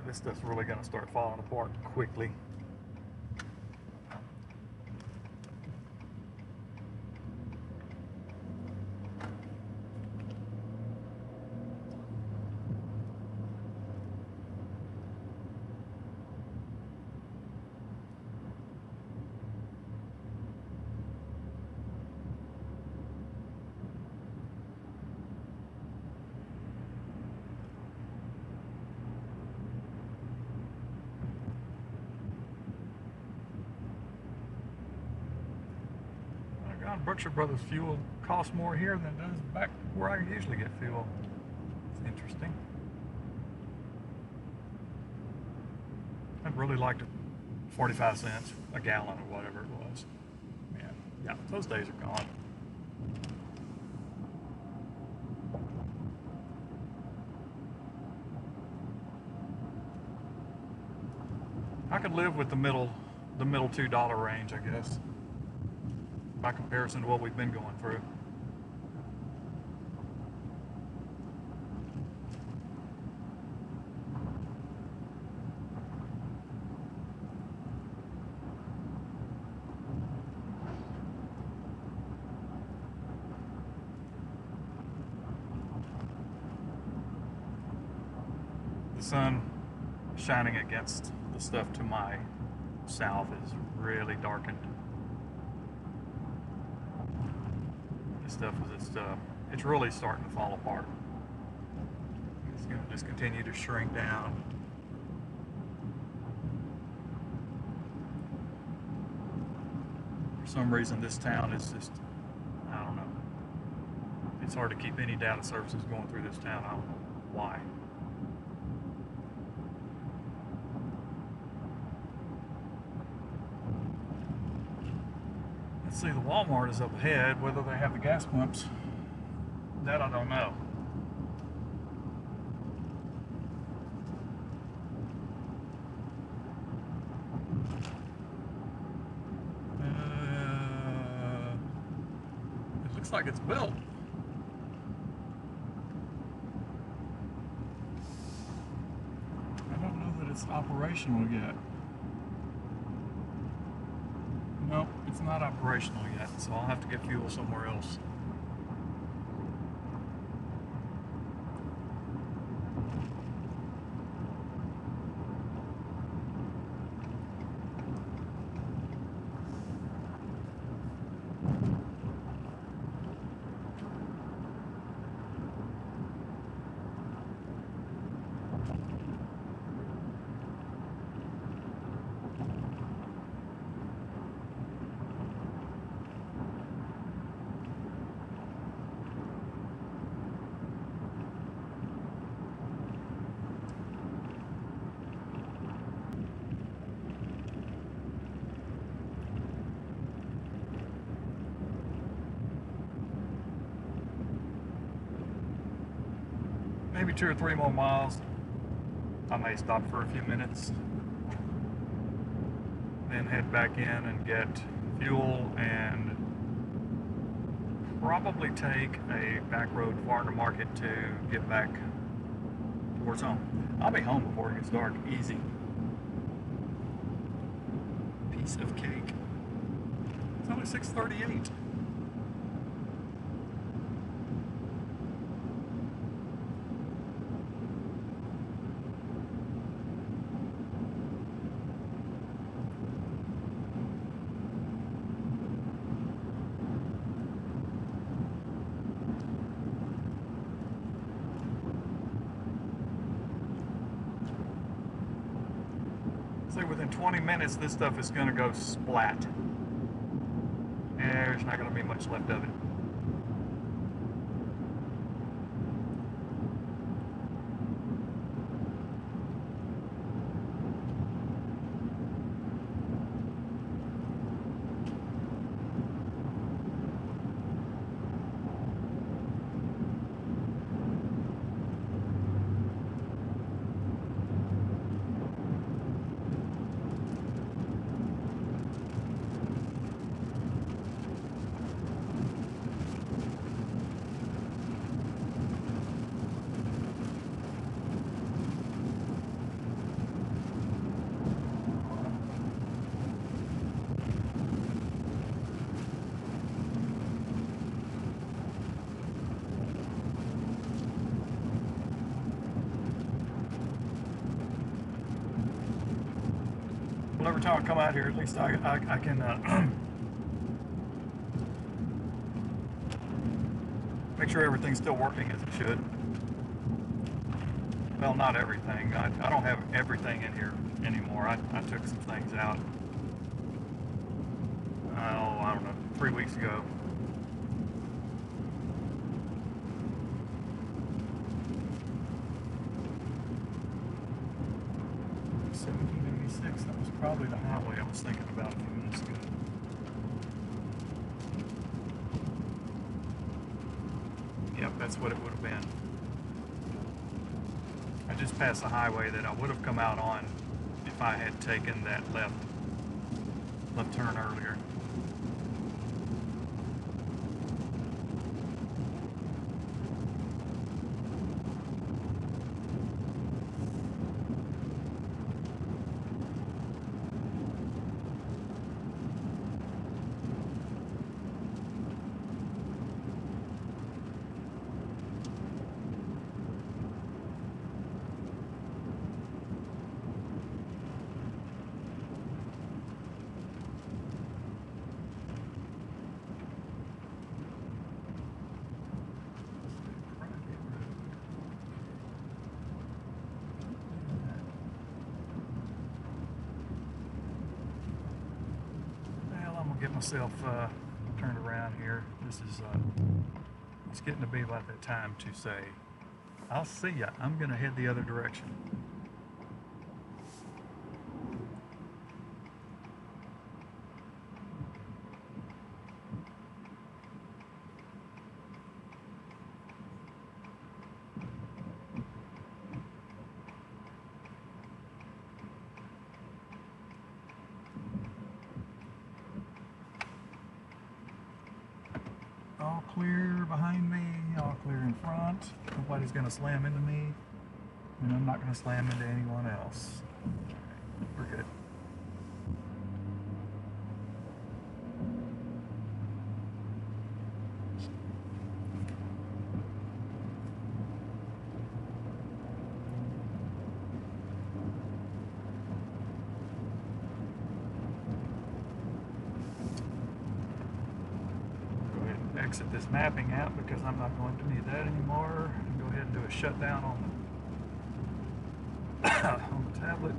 This stuff's really going to start falling apart quickly. Berkshire Brothers fuel costs more here than it does back where I usually get fuel. It's interesting. I'd really liked it 45 cents a gallon or whatever it was. Man, yeah, those days are gone. I could live with the middle $2 range, I guess, by comparison to what we've been going through. The sun shining against the stuff to my south is really darkened. Stuff is it's really starting to fall apart. It's going to just continue to shrink down. For some reason, this town is just, I don't know. It's hard to keep any data services going through this town. I don't know why. Let's see, the Walmart is up ahead. Whether they have the gas pumps, that I don't know. It looks like it's built. I don't know that it's operational yet. No, it's not operational yet, so I'll have to get fuel somewhere else. Maybe 2 or 3 more miles. I may stop for a few minutes, then head back in and get fuel and probably take a back road farmer market to get back towards home. I'll be home before it gets dark. Easy. Piece of cake. It's only 6:38. Say within 20 minutes, this stuff is going to go splat. There's not going to be much left of it. Well, every time I come out here, at least I can make sure everything's still working as it should. Well, not everything. I don't have everything in here anymore. I took some things out, I don't know, 3 weeks ago. That was probably the highway I was thinking about a few minutes ago. Yep, that's what it would have been. I just passed the highway that I would have come out on if I had taken that left turn earlier. Get myself turned around here. This is it's getting to be about that time to say, I'll see ya. I'm gonna head the other direction. All clear behind me, all clear in front. Nobody's gonna slam into me, and I'm not gonna slam into anyone else. All right, we're good. Exit this mapping app because I'm not going to need that anymore. Go ahead and do a shutdown on the on the tablet.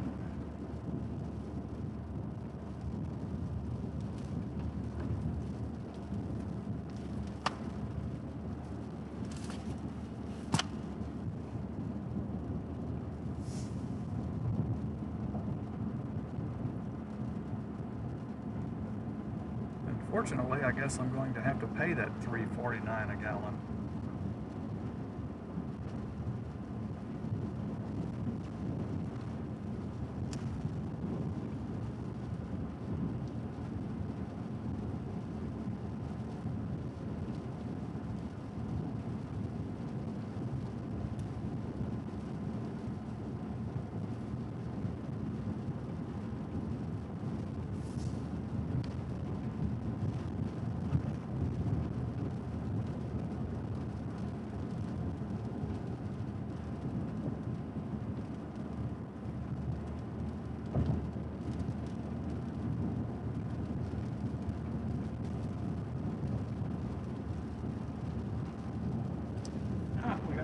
Unfortunately, I guess I'm going to have to pay that $3.49 a gallon.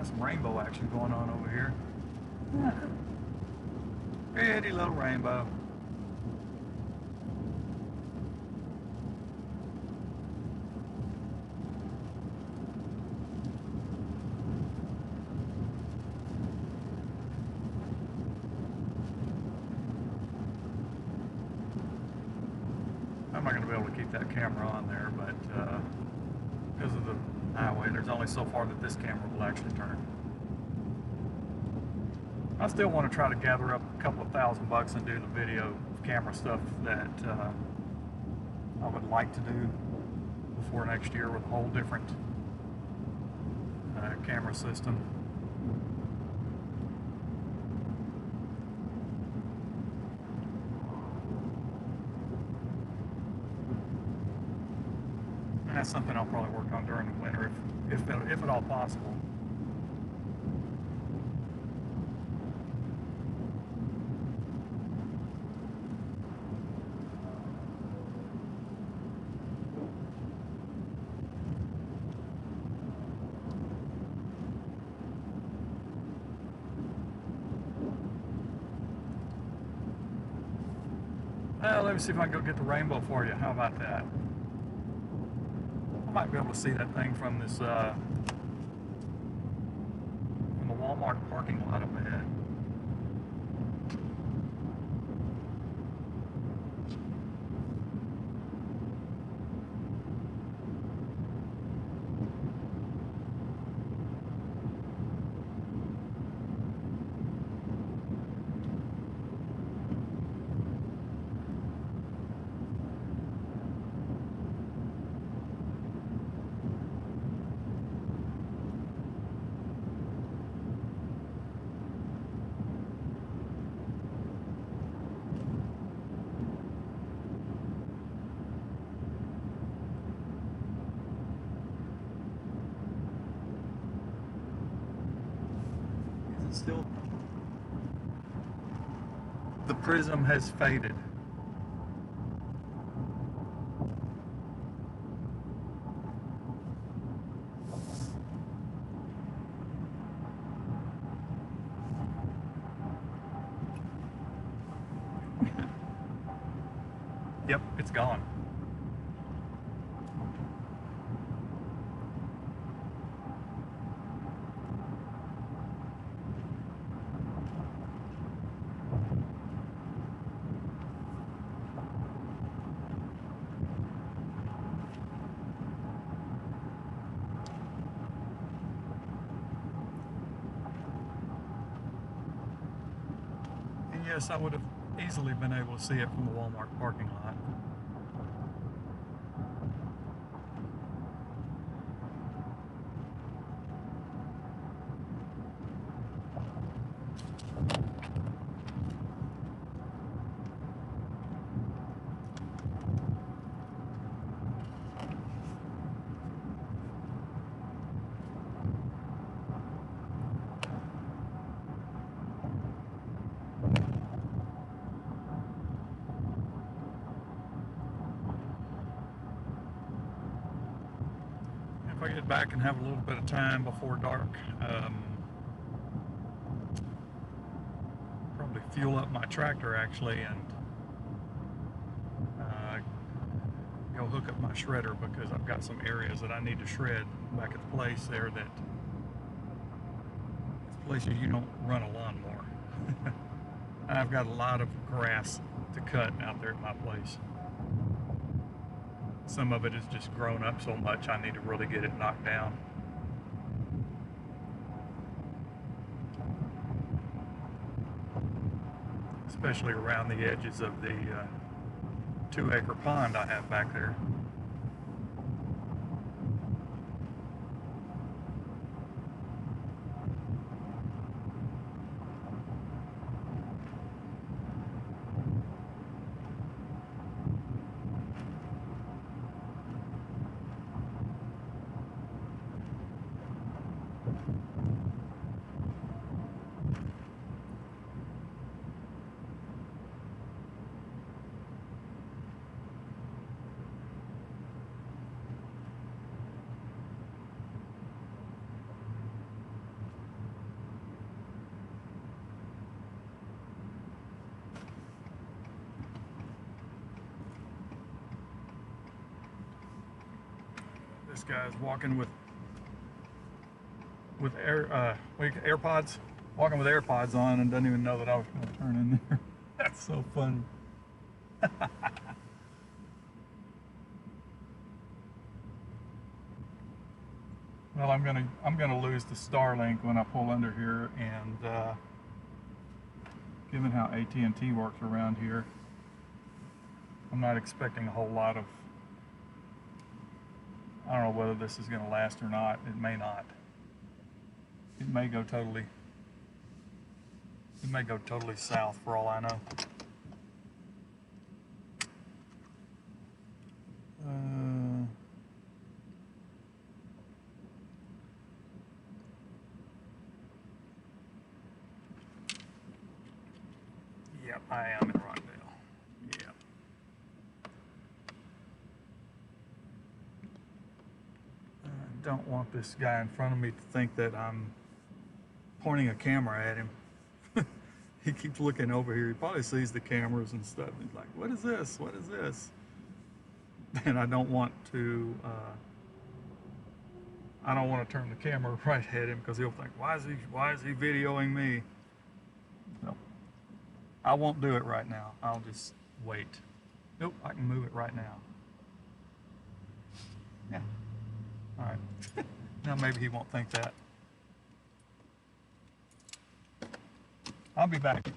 Some rainbow action going on over here. Pretty little rainbow. not going to be able to keep that camera on there, but because of the highway, there's only so far that this camera will actually turn. I still want to try to gather up a couple of $1,000 and do the video camera stuff that I would like to do before next year with a whole different camera system. And that's something I'll probably work on during the winter if at all possible. Let me see if I can go get the rainbow for you. How about that? I might be able to see that thing from this from the Walmart parking lot up ahead. Still, the prism has faded. Yep, it's gone. Yes, I would have easily been able to see it from the Walmart parking lot. If I get back and have a little bit of time before dark, probably fuel up my tractor actually and go hook up my shredder, because I've got some areas that I need to shred back at the place there that it's places you don't run a lawnmower. I've got a lot of grass to cut out there at my place. Some of it has just grown up so much I need to really get it knocked down. Especially around the edges of the 2-acre pond I have back there. This guy's walking with AirPods, walking with AirPods on, and doesn't even know that I was going to turn in there. That's so funny. Well, I'm gonna lose the Starlink when I pull under here, and given how AT&T works around here, I'm not expecting a whole lot of. I don't know whether this is gonna last or not. It may not. It may go totally. It may go totally south for all I know. Yep, I am in Rockdale. Yep. I don't want this guy in front of me to think that I'm pointing a camera at him. He keeps looking over here. He probably sees the cameras and stuff. He's like, "What is this? What is this?" And I don't want to. I don't want to turn the camera right at him because he'll think, "Why is he videoing me?" No, I won't do it right now. I'll just wait. Nope, I can move it right now. Yeah. All right. Now maybe he won't think that. I'll be back.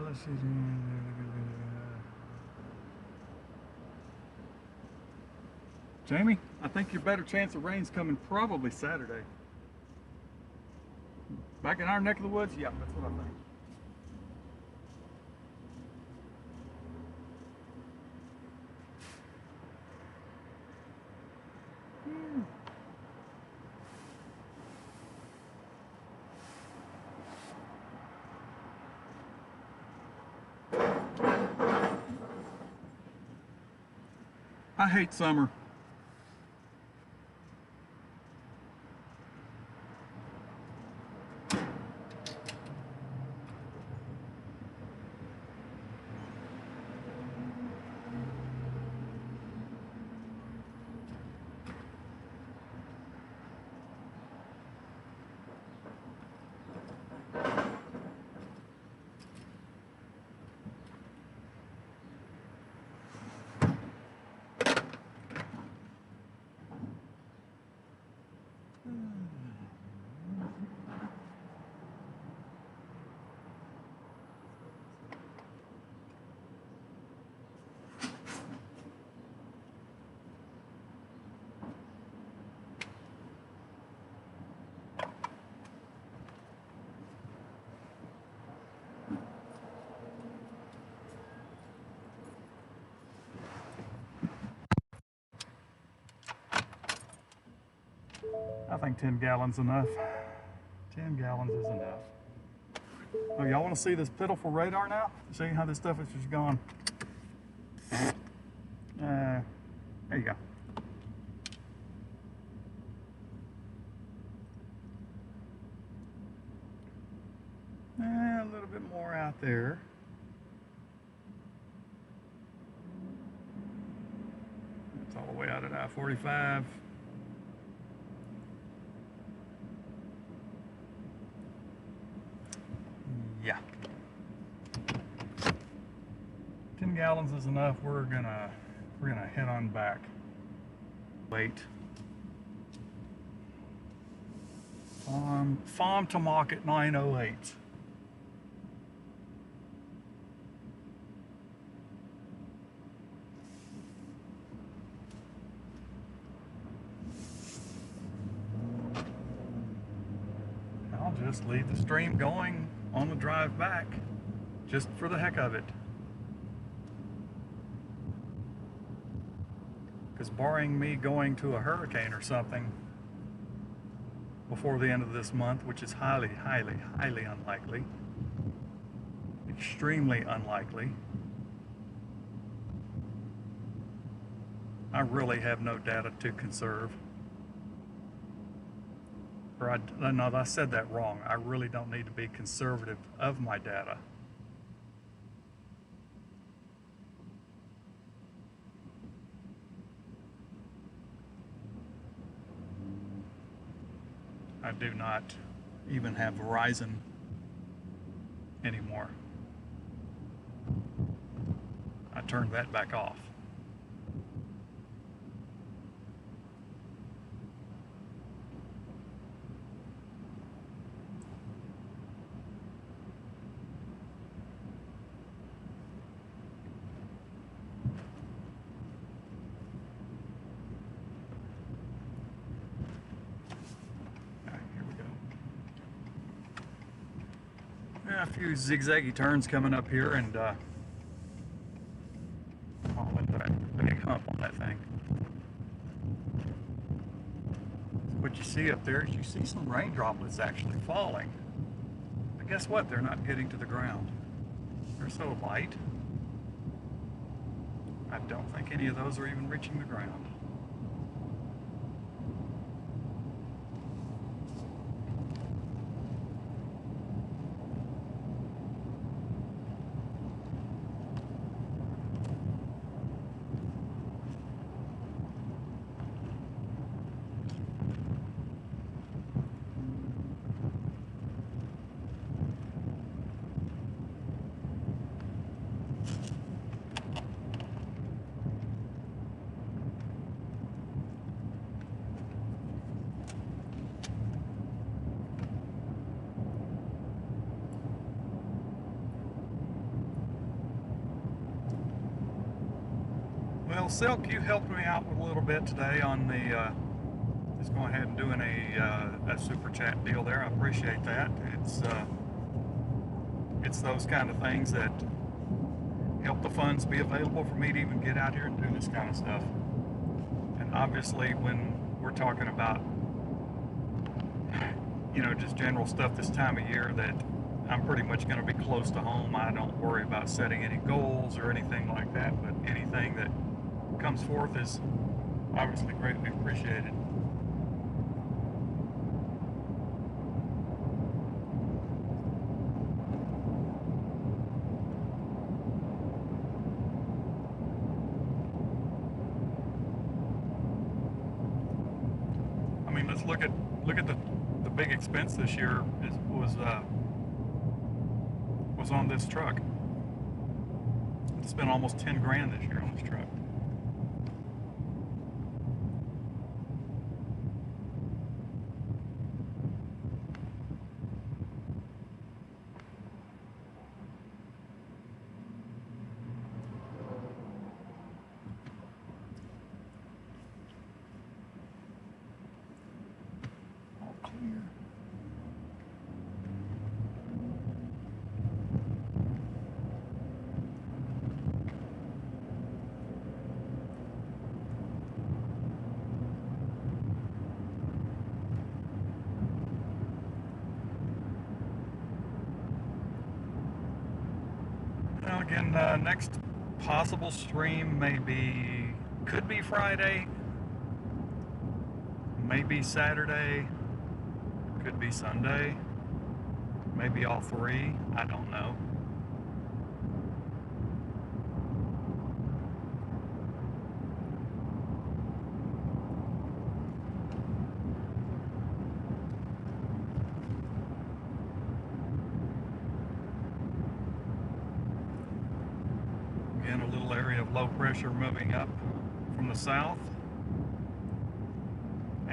Let's see. Jamie, I think your better chance of rain's coming probably Saturday. Back in our neck of the woods? Yeah, that's what I think. I hate summer. I think 10 gallons enough. 10 gallons is enough. Oh, y'all want to see this pitiful radar now? See how this stuff is just gone. There you go. A little bit more out there. It's all the way out at I-45. Yeah. 10 gallons is enough. We're gonna head on back. Wait. Farm to market 908. I'll just leave the stream going on the drive back, just for the heck of it. Because barring me going to a hurricane or something before the end of this month, which is highly, highly, highly unlikely, extremely unlikely, I really have no data to conserve. Or no, I said that wrong. I really don't need to be conservative of my data. I do not even have Verizon anymore. I turned that back off. A few zigzaggy turns coming up here, and I'll let that big hump on that thing. So what you see up there is you see some rain droplets actually falling. But guess what? They're not getting to the ground. They're so light. I don't think any of those are even reaching the ground. Well, Silk, you helped me out with a little bit today on the just going ahead and doing a super chat deal there. I appreciate that. It's those kind of things that help the funds be available for me to even get out here and do this kind of stuff. And obviously, when we're talking about, you know, just general stuff this time of year, that I'm pretty much going to be close to home. I don't worry about setting any goals or anything like that, but anything that comes forth is obviously greatly appreciated. I mean, let's look at the big expense this year was on this truck. I spent almost 10 grand this year on this truck. All clear. Now again, next possible stream could be Friday, maybe Saturday, could be Sunday, maybe all three, I don't know. Again, a little area of low pressure moving up from the south.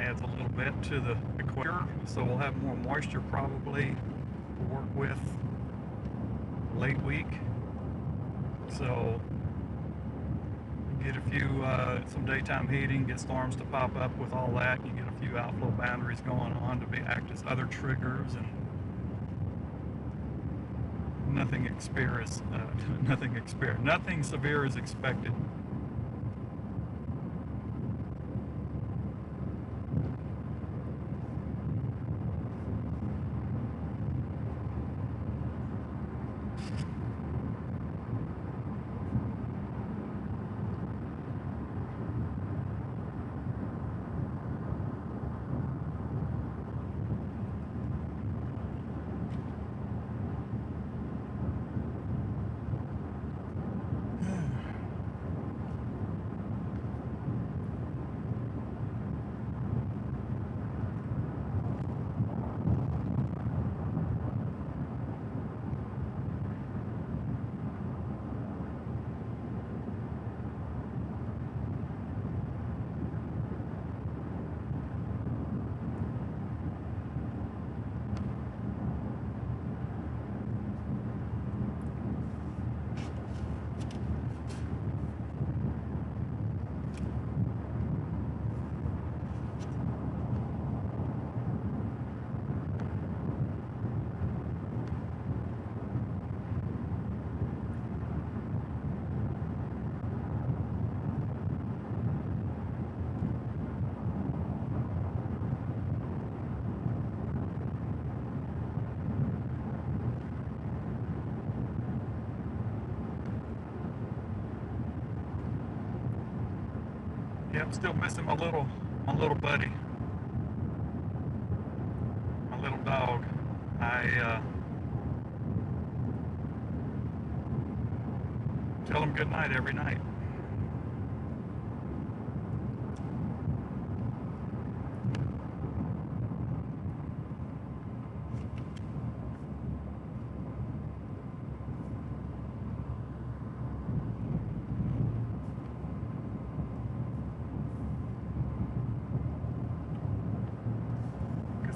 adds a little bit to the equator, so we'll have more moisture probably to work with late week. So get a few, some daytime heating, get storms to pop up with all that. You get a few outflow boundaries going on to act as other triggers, and nothing severe is expected. Yeah, I'm still missing my little buddy, my little dog. I tell him good night every night.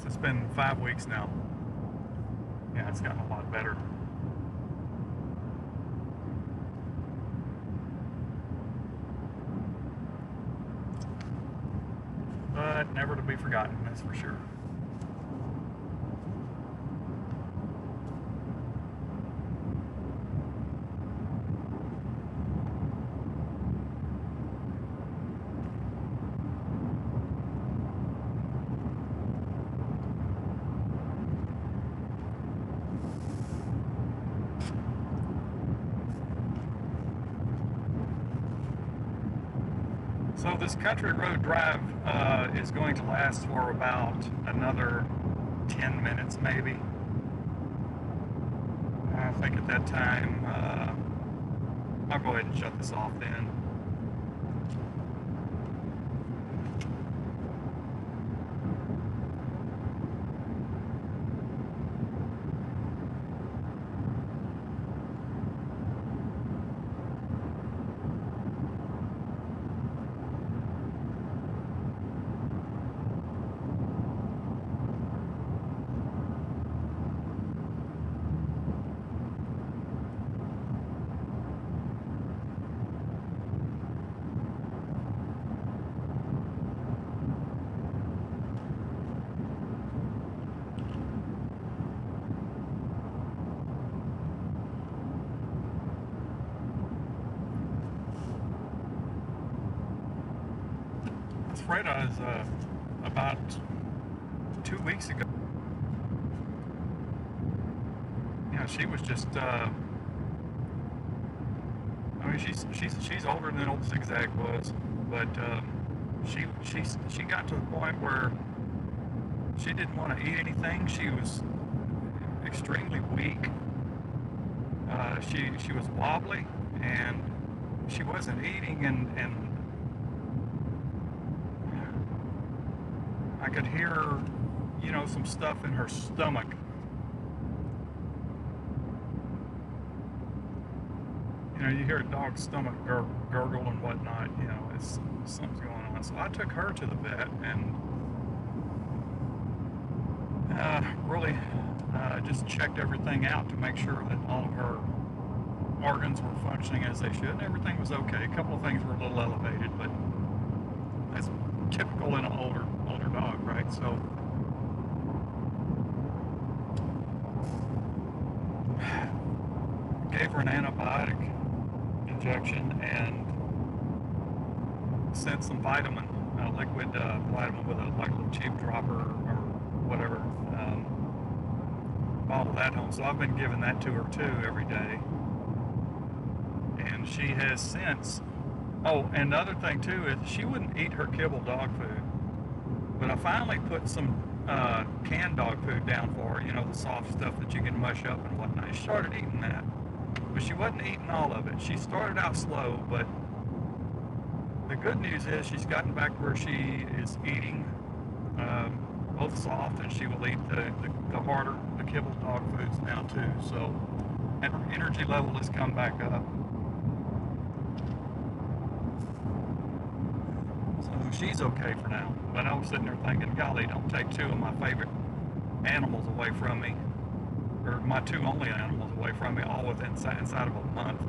It's been 5 weeks now. Yeah, it's gotten a lot better. But never to be forgotten, that's for sure. So this country road drive is going to last for about another 10 minutes maybe. I think at that time, I'll go ahead and shut this off then. Freda is about 2 weeks ago. Yeah, she was just. I mean, she's older than old Zigzag was, but she got to the point where she didn't want to eat anything. She was extremely weak. She was wobbly, and she wasn't eating, and I could hear, you know, some stuff in her stomach. You know, you hear a dog's stomach gurgle and whatnot, you know, something's going on. So I took her to the vet, and really just checked everything out to make sure that all of her organs were functioning as they should, and everything was okay. A couple of things were a little elevated, but that's typical in an older dog, right? So gave her an antibiotic injection and sent some vitamin, liquid vitamin with a little tube dropper or whatever, bottle that home. So I've been giving that to her too every day. And she has since, oh, and the other thing too is she wouldn't eat her kibble dog food. But I finally put some canned dog food down for her, you know, the soft stuff that you can mush up and whatnot. She started eating that. But she wasn't eating all of it. She started out slow, but the good news is she's gotten back where she is eating both soft, and she will eat the harder, the kibble dog foods now too. So, and her energy level has come back up. So she's okay for now. But I was sitting there thinking, golly, don't take two of my favorite animals away from me, or my two only animals away from me, all within inside of a month.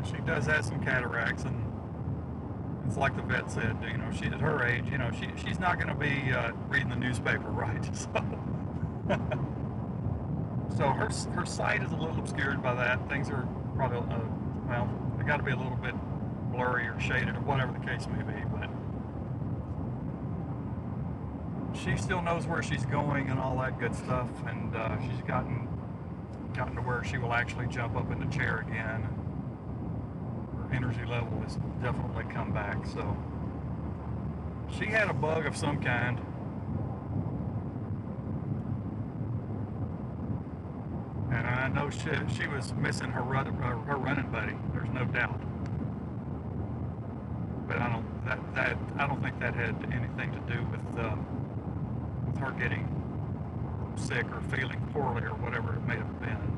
She does have some cataracts, and it's like the vet said, you know, she at her age, you know, she's not going to be reading the newspaper, right? So her sight is a little obscured by that. Things are probably well, they got to be a little bit blurry or shaded or whatever the case may be, but she still knows where she's going and all that good stuff, and she's gotten to where she will actually jump up in the chair again. Energy level has definitely come back. So she had a bug of some kind, and I know she was missing her running buddy. There's no doubt. But I don't think that had anything to do with her getting sick or feeling poorly or whatever it may have been.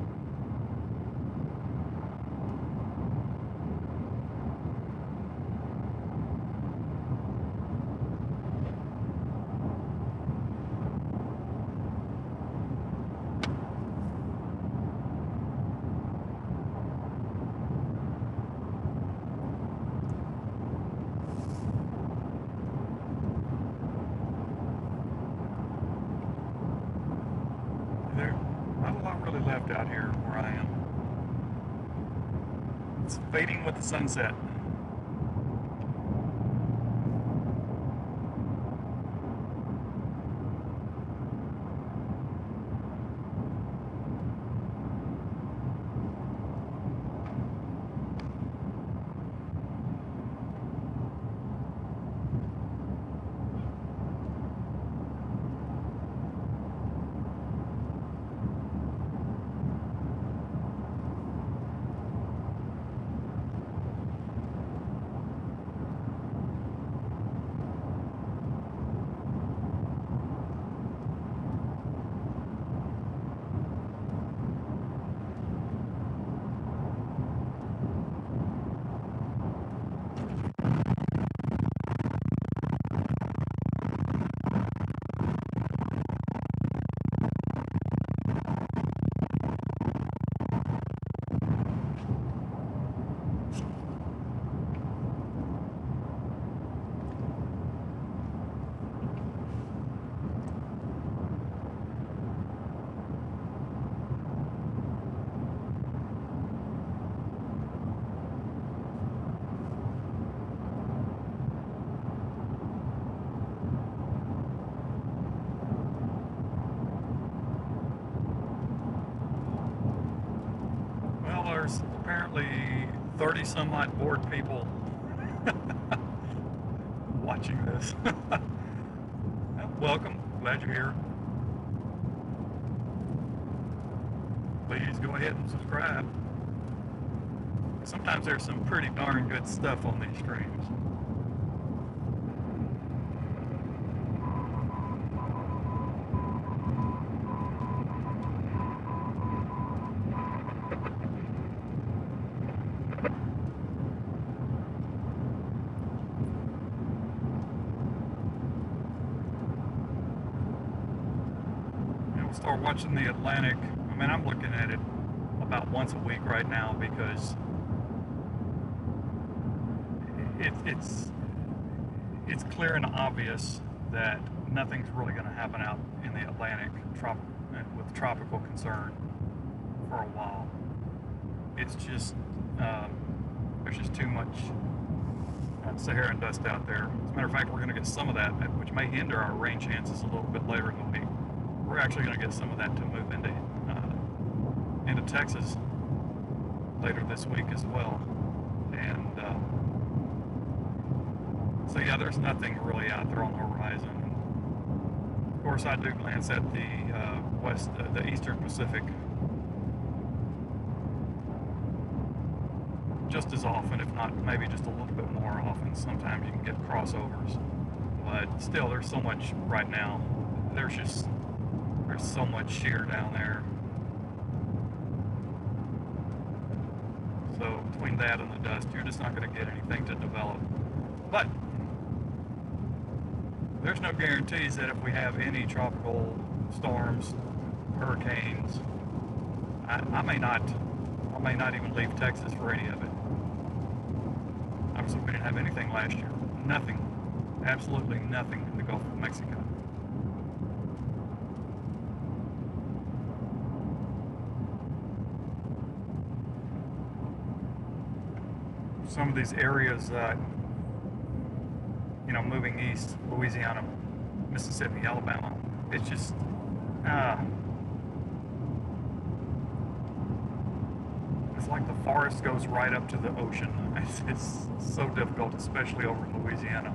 Not a lot really left out here where I am. It's fading with the sunset. There's apparently 30 some odd bored people watching this. Well, welcome, glad you're here. Please go ahead and subscribe. Sometimes there's some pretty darn good stuff on these streams. Start watching the Atlantic. I mean, I'm looking at it about once a week right now because it's clear and obvious that nothing's really going to happen out in the Atlantic with tropical concern for a while. It's just there's just too much Saharan dust out there. As a matter of fact, we're going to get some of that, which may hinder our rain chances a little bit later in the week. We're actually going to get some of that to move into Texas later this week as well. And so yeah, there's nothing really out there on the horizon. Of course, I do glance at the Eastern Pacific just as often, if not maybe just a little bit more often. Sometimes you can get crossovers, but still, there's so much right now. There's so much shear down there. So between that and the dust, you're just not going to get anything to develop. But there's no guarantees that if we have any tropical storms, hurricanes, I may not even leave Texas for any of it. Obviously, we didn't have anything last year. Nothing. Absolutely nothing in the Gulf of Mexico. Some of these areas, moving east, Louisiana, Mississippi, Alabama, it's just, it's like the forest goes right up to the ocean. It's so difficult, especially over in Louisiana.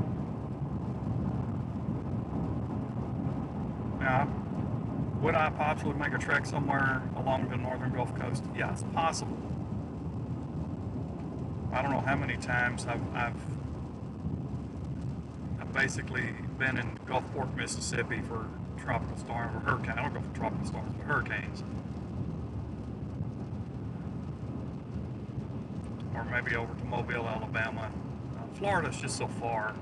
Now, would I possibly make a trek somewhere along the northern Gulf Coast? Yeah, it's possible. I don't know how many times I've basically been in Gulfport, Mississippi for tropical storms or hurricanes. I don't go for tropical storms, but hurricanes. Or maybe over to Mobile, Alabama. Florida's just so far,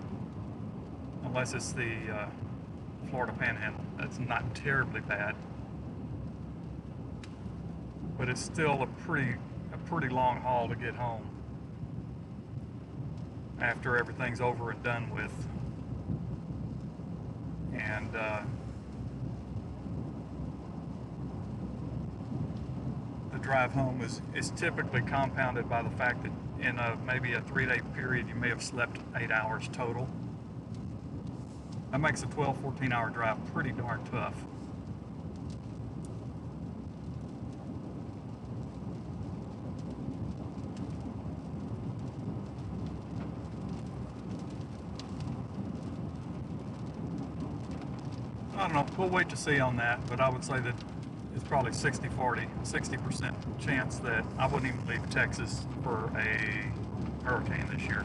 unless it's the Florida Panhandle. That's not terribly bad, but it's still a pretty long haul to get home after everything's over and done with. And the drive home is typically compounded by the fact that in maybe a 3-day period you may have slept 8 hours total. That makes a 12-14 hour drive pretty darn tough. I don't know, we'll wait to see on that, but I would say that it's probably 60-40, 60% chance that I wouldn't even leave Texas for a hurricane this year.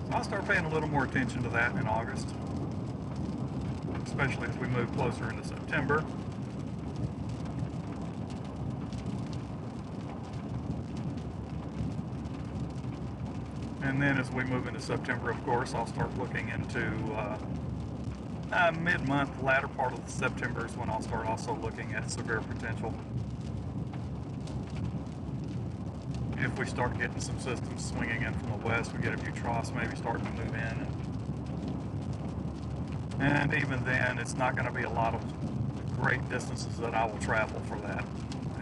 So I'll start paying a little more attention to that in August, especially as we move closer into September. And then as we move into September, of course, I'll start looking into mid-month, latter part of September is when I'll start also looking at severe potential. If we start getting some systems swinging in from the west, we get a few troughs maybe starting to move in. And even then, it's not going to be a lot of great distances that I will travel for that.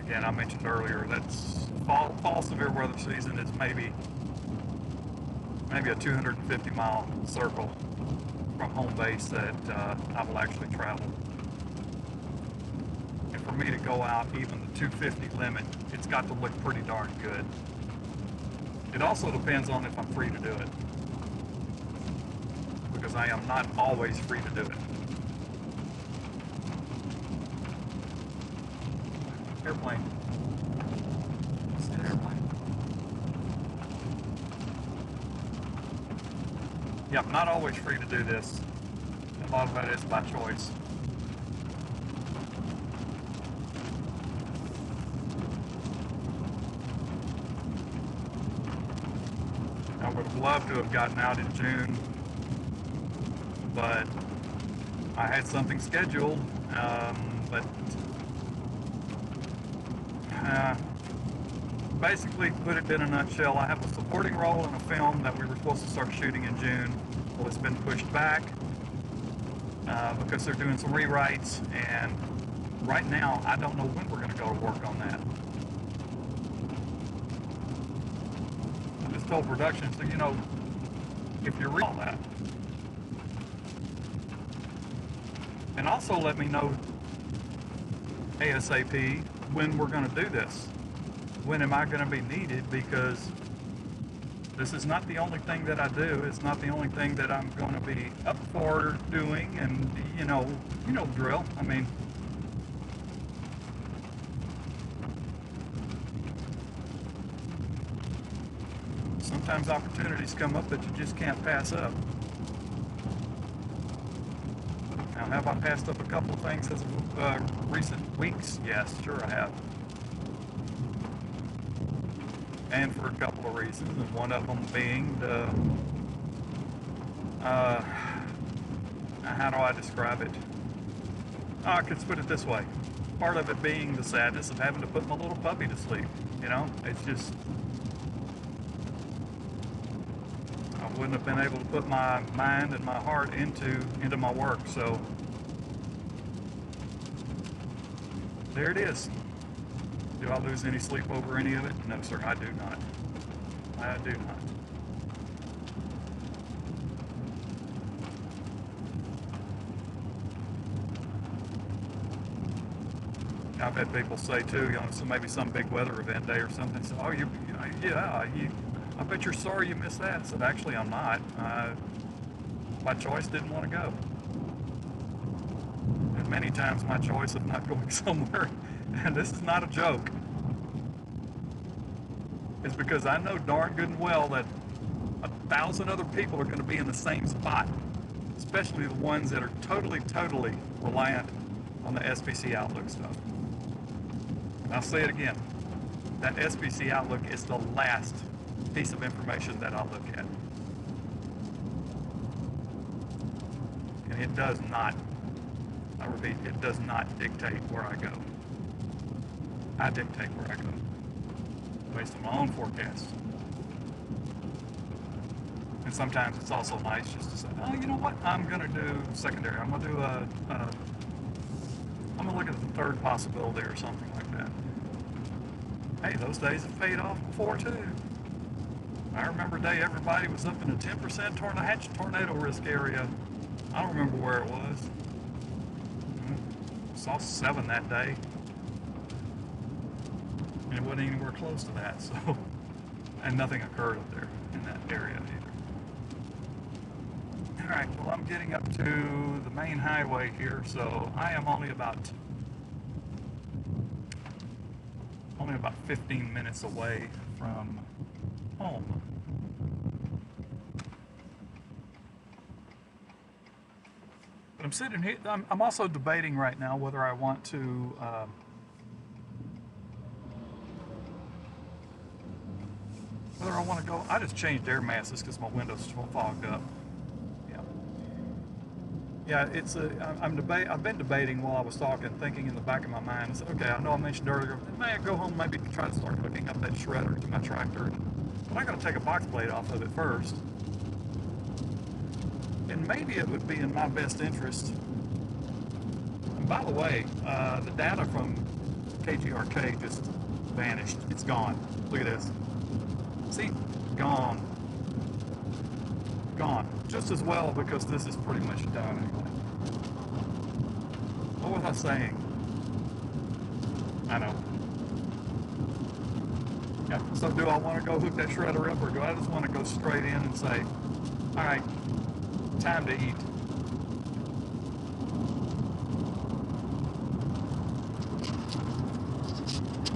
Again, I mentioned earlier, that's fall severe weather season is maybe a 250-mile circle from home base that I will actually travel. And for me to go out even the 250 limit, it's got to look pretty darn good. It also depends on if I'm free to do it. because I am not always free to do it. Airplane. It's an airplane. Yeah, I'm not always free to do this. A lot of that is by choice. I would have loved to have gotten out in June, but I had something scheduled, but basically, put it in a nutshell, I have a supporting role in a film that we were supposed to start shooting in June. Well, it's been pushed back because they're doing some rewrites, and right now I don't know when we're going to go to work on that. I just told production, so you know, if you're reading all that. And also let me know ASAP when we're going to do this. When am I going to be needed? Because this is not the only thing that I do. It's not the only thing that I'm going to be up for doing. And you know the drill. I mean, sometimes opportunities come up that you just can't pass up. Now, have I passed up a couple of things as of recent weeks? Yes, sure I have. And for a couple of reasons, and one of them being the, how do I describe it? Oh, I could put it this way. Part of it being the sadness of having to put my little puppy to sleep. You know, it's just, I wouldn't have been able to put my mind and my heart into my work, so there it is. Do I lose any sleep over any of it? No, sir, I do not. I do not. I bet people say too, you know, so maybe some big weather event day or something. So, oh, I bet you're sorry you missed that. I said, actually, I'm not. My choice didn't want to go. And many times my choice of not going somewhere, and this is not a joke, is because I know darn good and well that 1,000 other people are going to be in the same spot, especially the ones that are totally reliant on the SBC Outlook stuff. And I'll say it again, that SBC Outlook is the last piece of information that I'll look at. And it does not, I repeat, it does not dictate where I go. I dictate where I go, based on my own forecast. And sometimes it's also nice just to say, oh, you know what, I'm going to do secondary. I'm going to do I'm going to look at the third possibility or something like that. Hey, those days have paid off before too. I remember a day everybody was up in a 10% tornado risk area. I don't remember where it was. Saw 7 that day. And it wasn't anywhere close to that, so, and nothing occurred up there in that area either. All right, well, I'm getting up to the main highway here, so I am only about 15 minutes away from home. But I'm sitting here, I'm also debating right now whether I want to go. I just changed air masses because my window's fogged up. Yeah, it's I've been debating while I was talking, thinking in the back of my mind. I said, okay, I know I mentioned earlier, may I go home, maybe try to start hooking up that shredder to my tractor. But I got to take a box plate off of it first. And maybe it would be in my best interest. And by the way, the data from KGRK just vanished. It's gone. Look at this. See? Gone. Gone. Just as well, because this is pretty much done anyway. What was I saying? I know. Yeah, so do I want to go hook that shredder up, or do I just want to go straight in and say, alright, time to eat.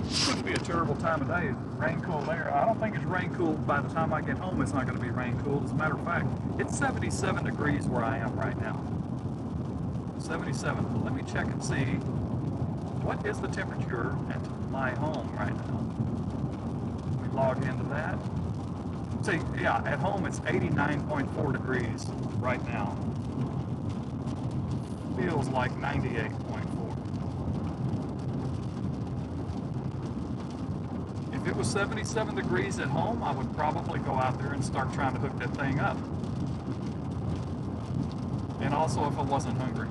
It's going to be a terrible time of day. Rain cool there. I don't think it's rain cool by the time I get home. It's not going to be rain cool. As a matter of fact, it's 77 degrees where I am right now. 77. Well, let me check and see what is the temperature at my home right now. We log into that. See, yeah, at home it's 89.4 degrees right now. Feels like 98.4. If it was 77 degrees at home, I would probably go out there and start trying to hook that thing up. And also if I wasn't hungry.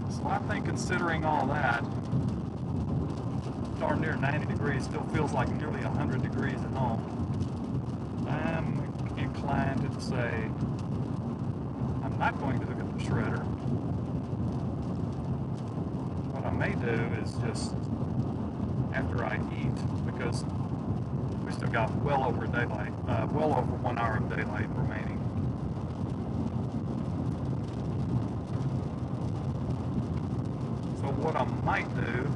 So I think considering all that, darn near 90 degrees still feels like nearly 100 degrees at home. I'm inclined to say I'm not going to hook up the shredder. What I may do is just after I eat, because we still got well over daylight, well over 1 hour of daylight remaining. So what I might do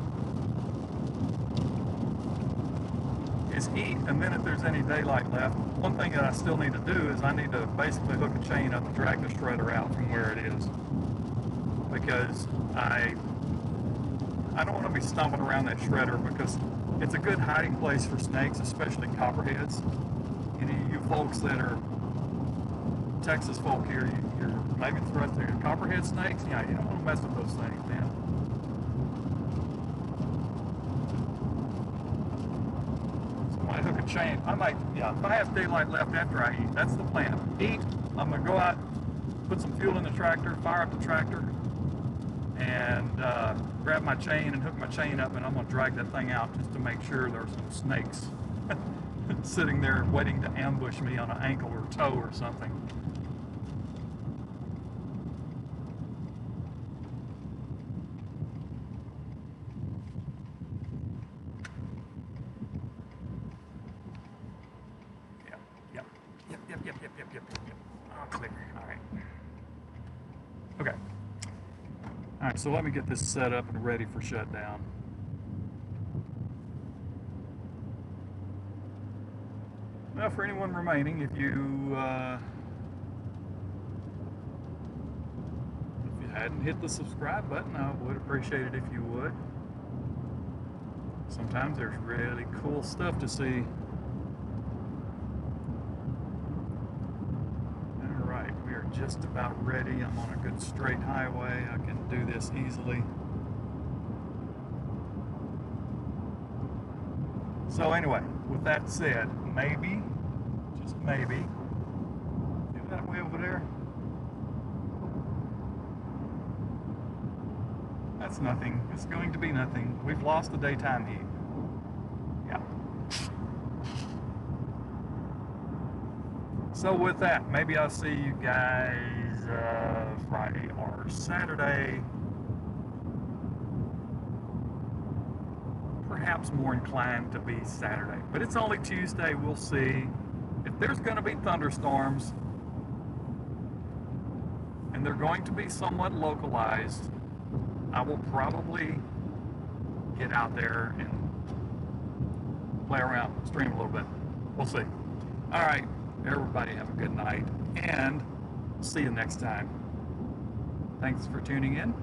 is eat, and then if there's any daylight left, one thing that I still need to do is I need to basically hook a chain up and drag the shredder out from where it is, because I don't want to be stomping around that shredder, because it's a good hiding place for snakes, especially copperheads. Any of you folks that are Texas folk here, you're maybe threats to copperhead snakes. Yeah, you don't want to mess with those things, man. I hook a chain. I might, yeah, if I have daylight left after I eat, that's the plan. Eat, I'm going to go out, put some fuel in the tractor, fire up the tractor, and grab my chain and hook my chain up, and I'm going to drag that thing out just to make sure there's no snakes sitting there waiting to ambush me on an ankle or toe or something. Yep. Oh, clear. All right. Okay. All right, so let me get this set up and ready for shutdown. Now, for anyone remaining, if you hadn't hit the subscribe button, I would appreciate it if you would. Sometimes there's really cool stuff to see. Just about ready. I'm on a good straight highway. I can do this easily. So anyway, with that said, maybe, just maybe, see that way over there? That's nothing. It's going to be nothing. We've lost the daytime heat. Yeah. So with that, maybe I'll see you guys Friday or Saturday. Perhaps more inclined to be Saturday, but it's only Tuesday. We'll see. If there's going to be thunderstorms, and they're going to be somewhat localized, I will probably get out there and play around, stream a little bit. We'll see. All right. Everybody have a good night, and see you next time. Thanks for tuning in.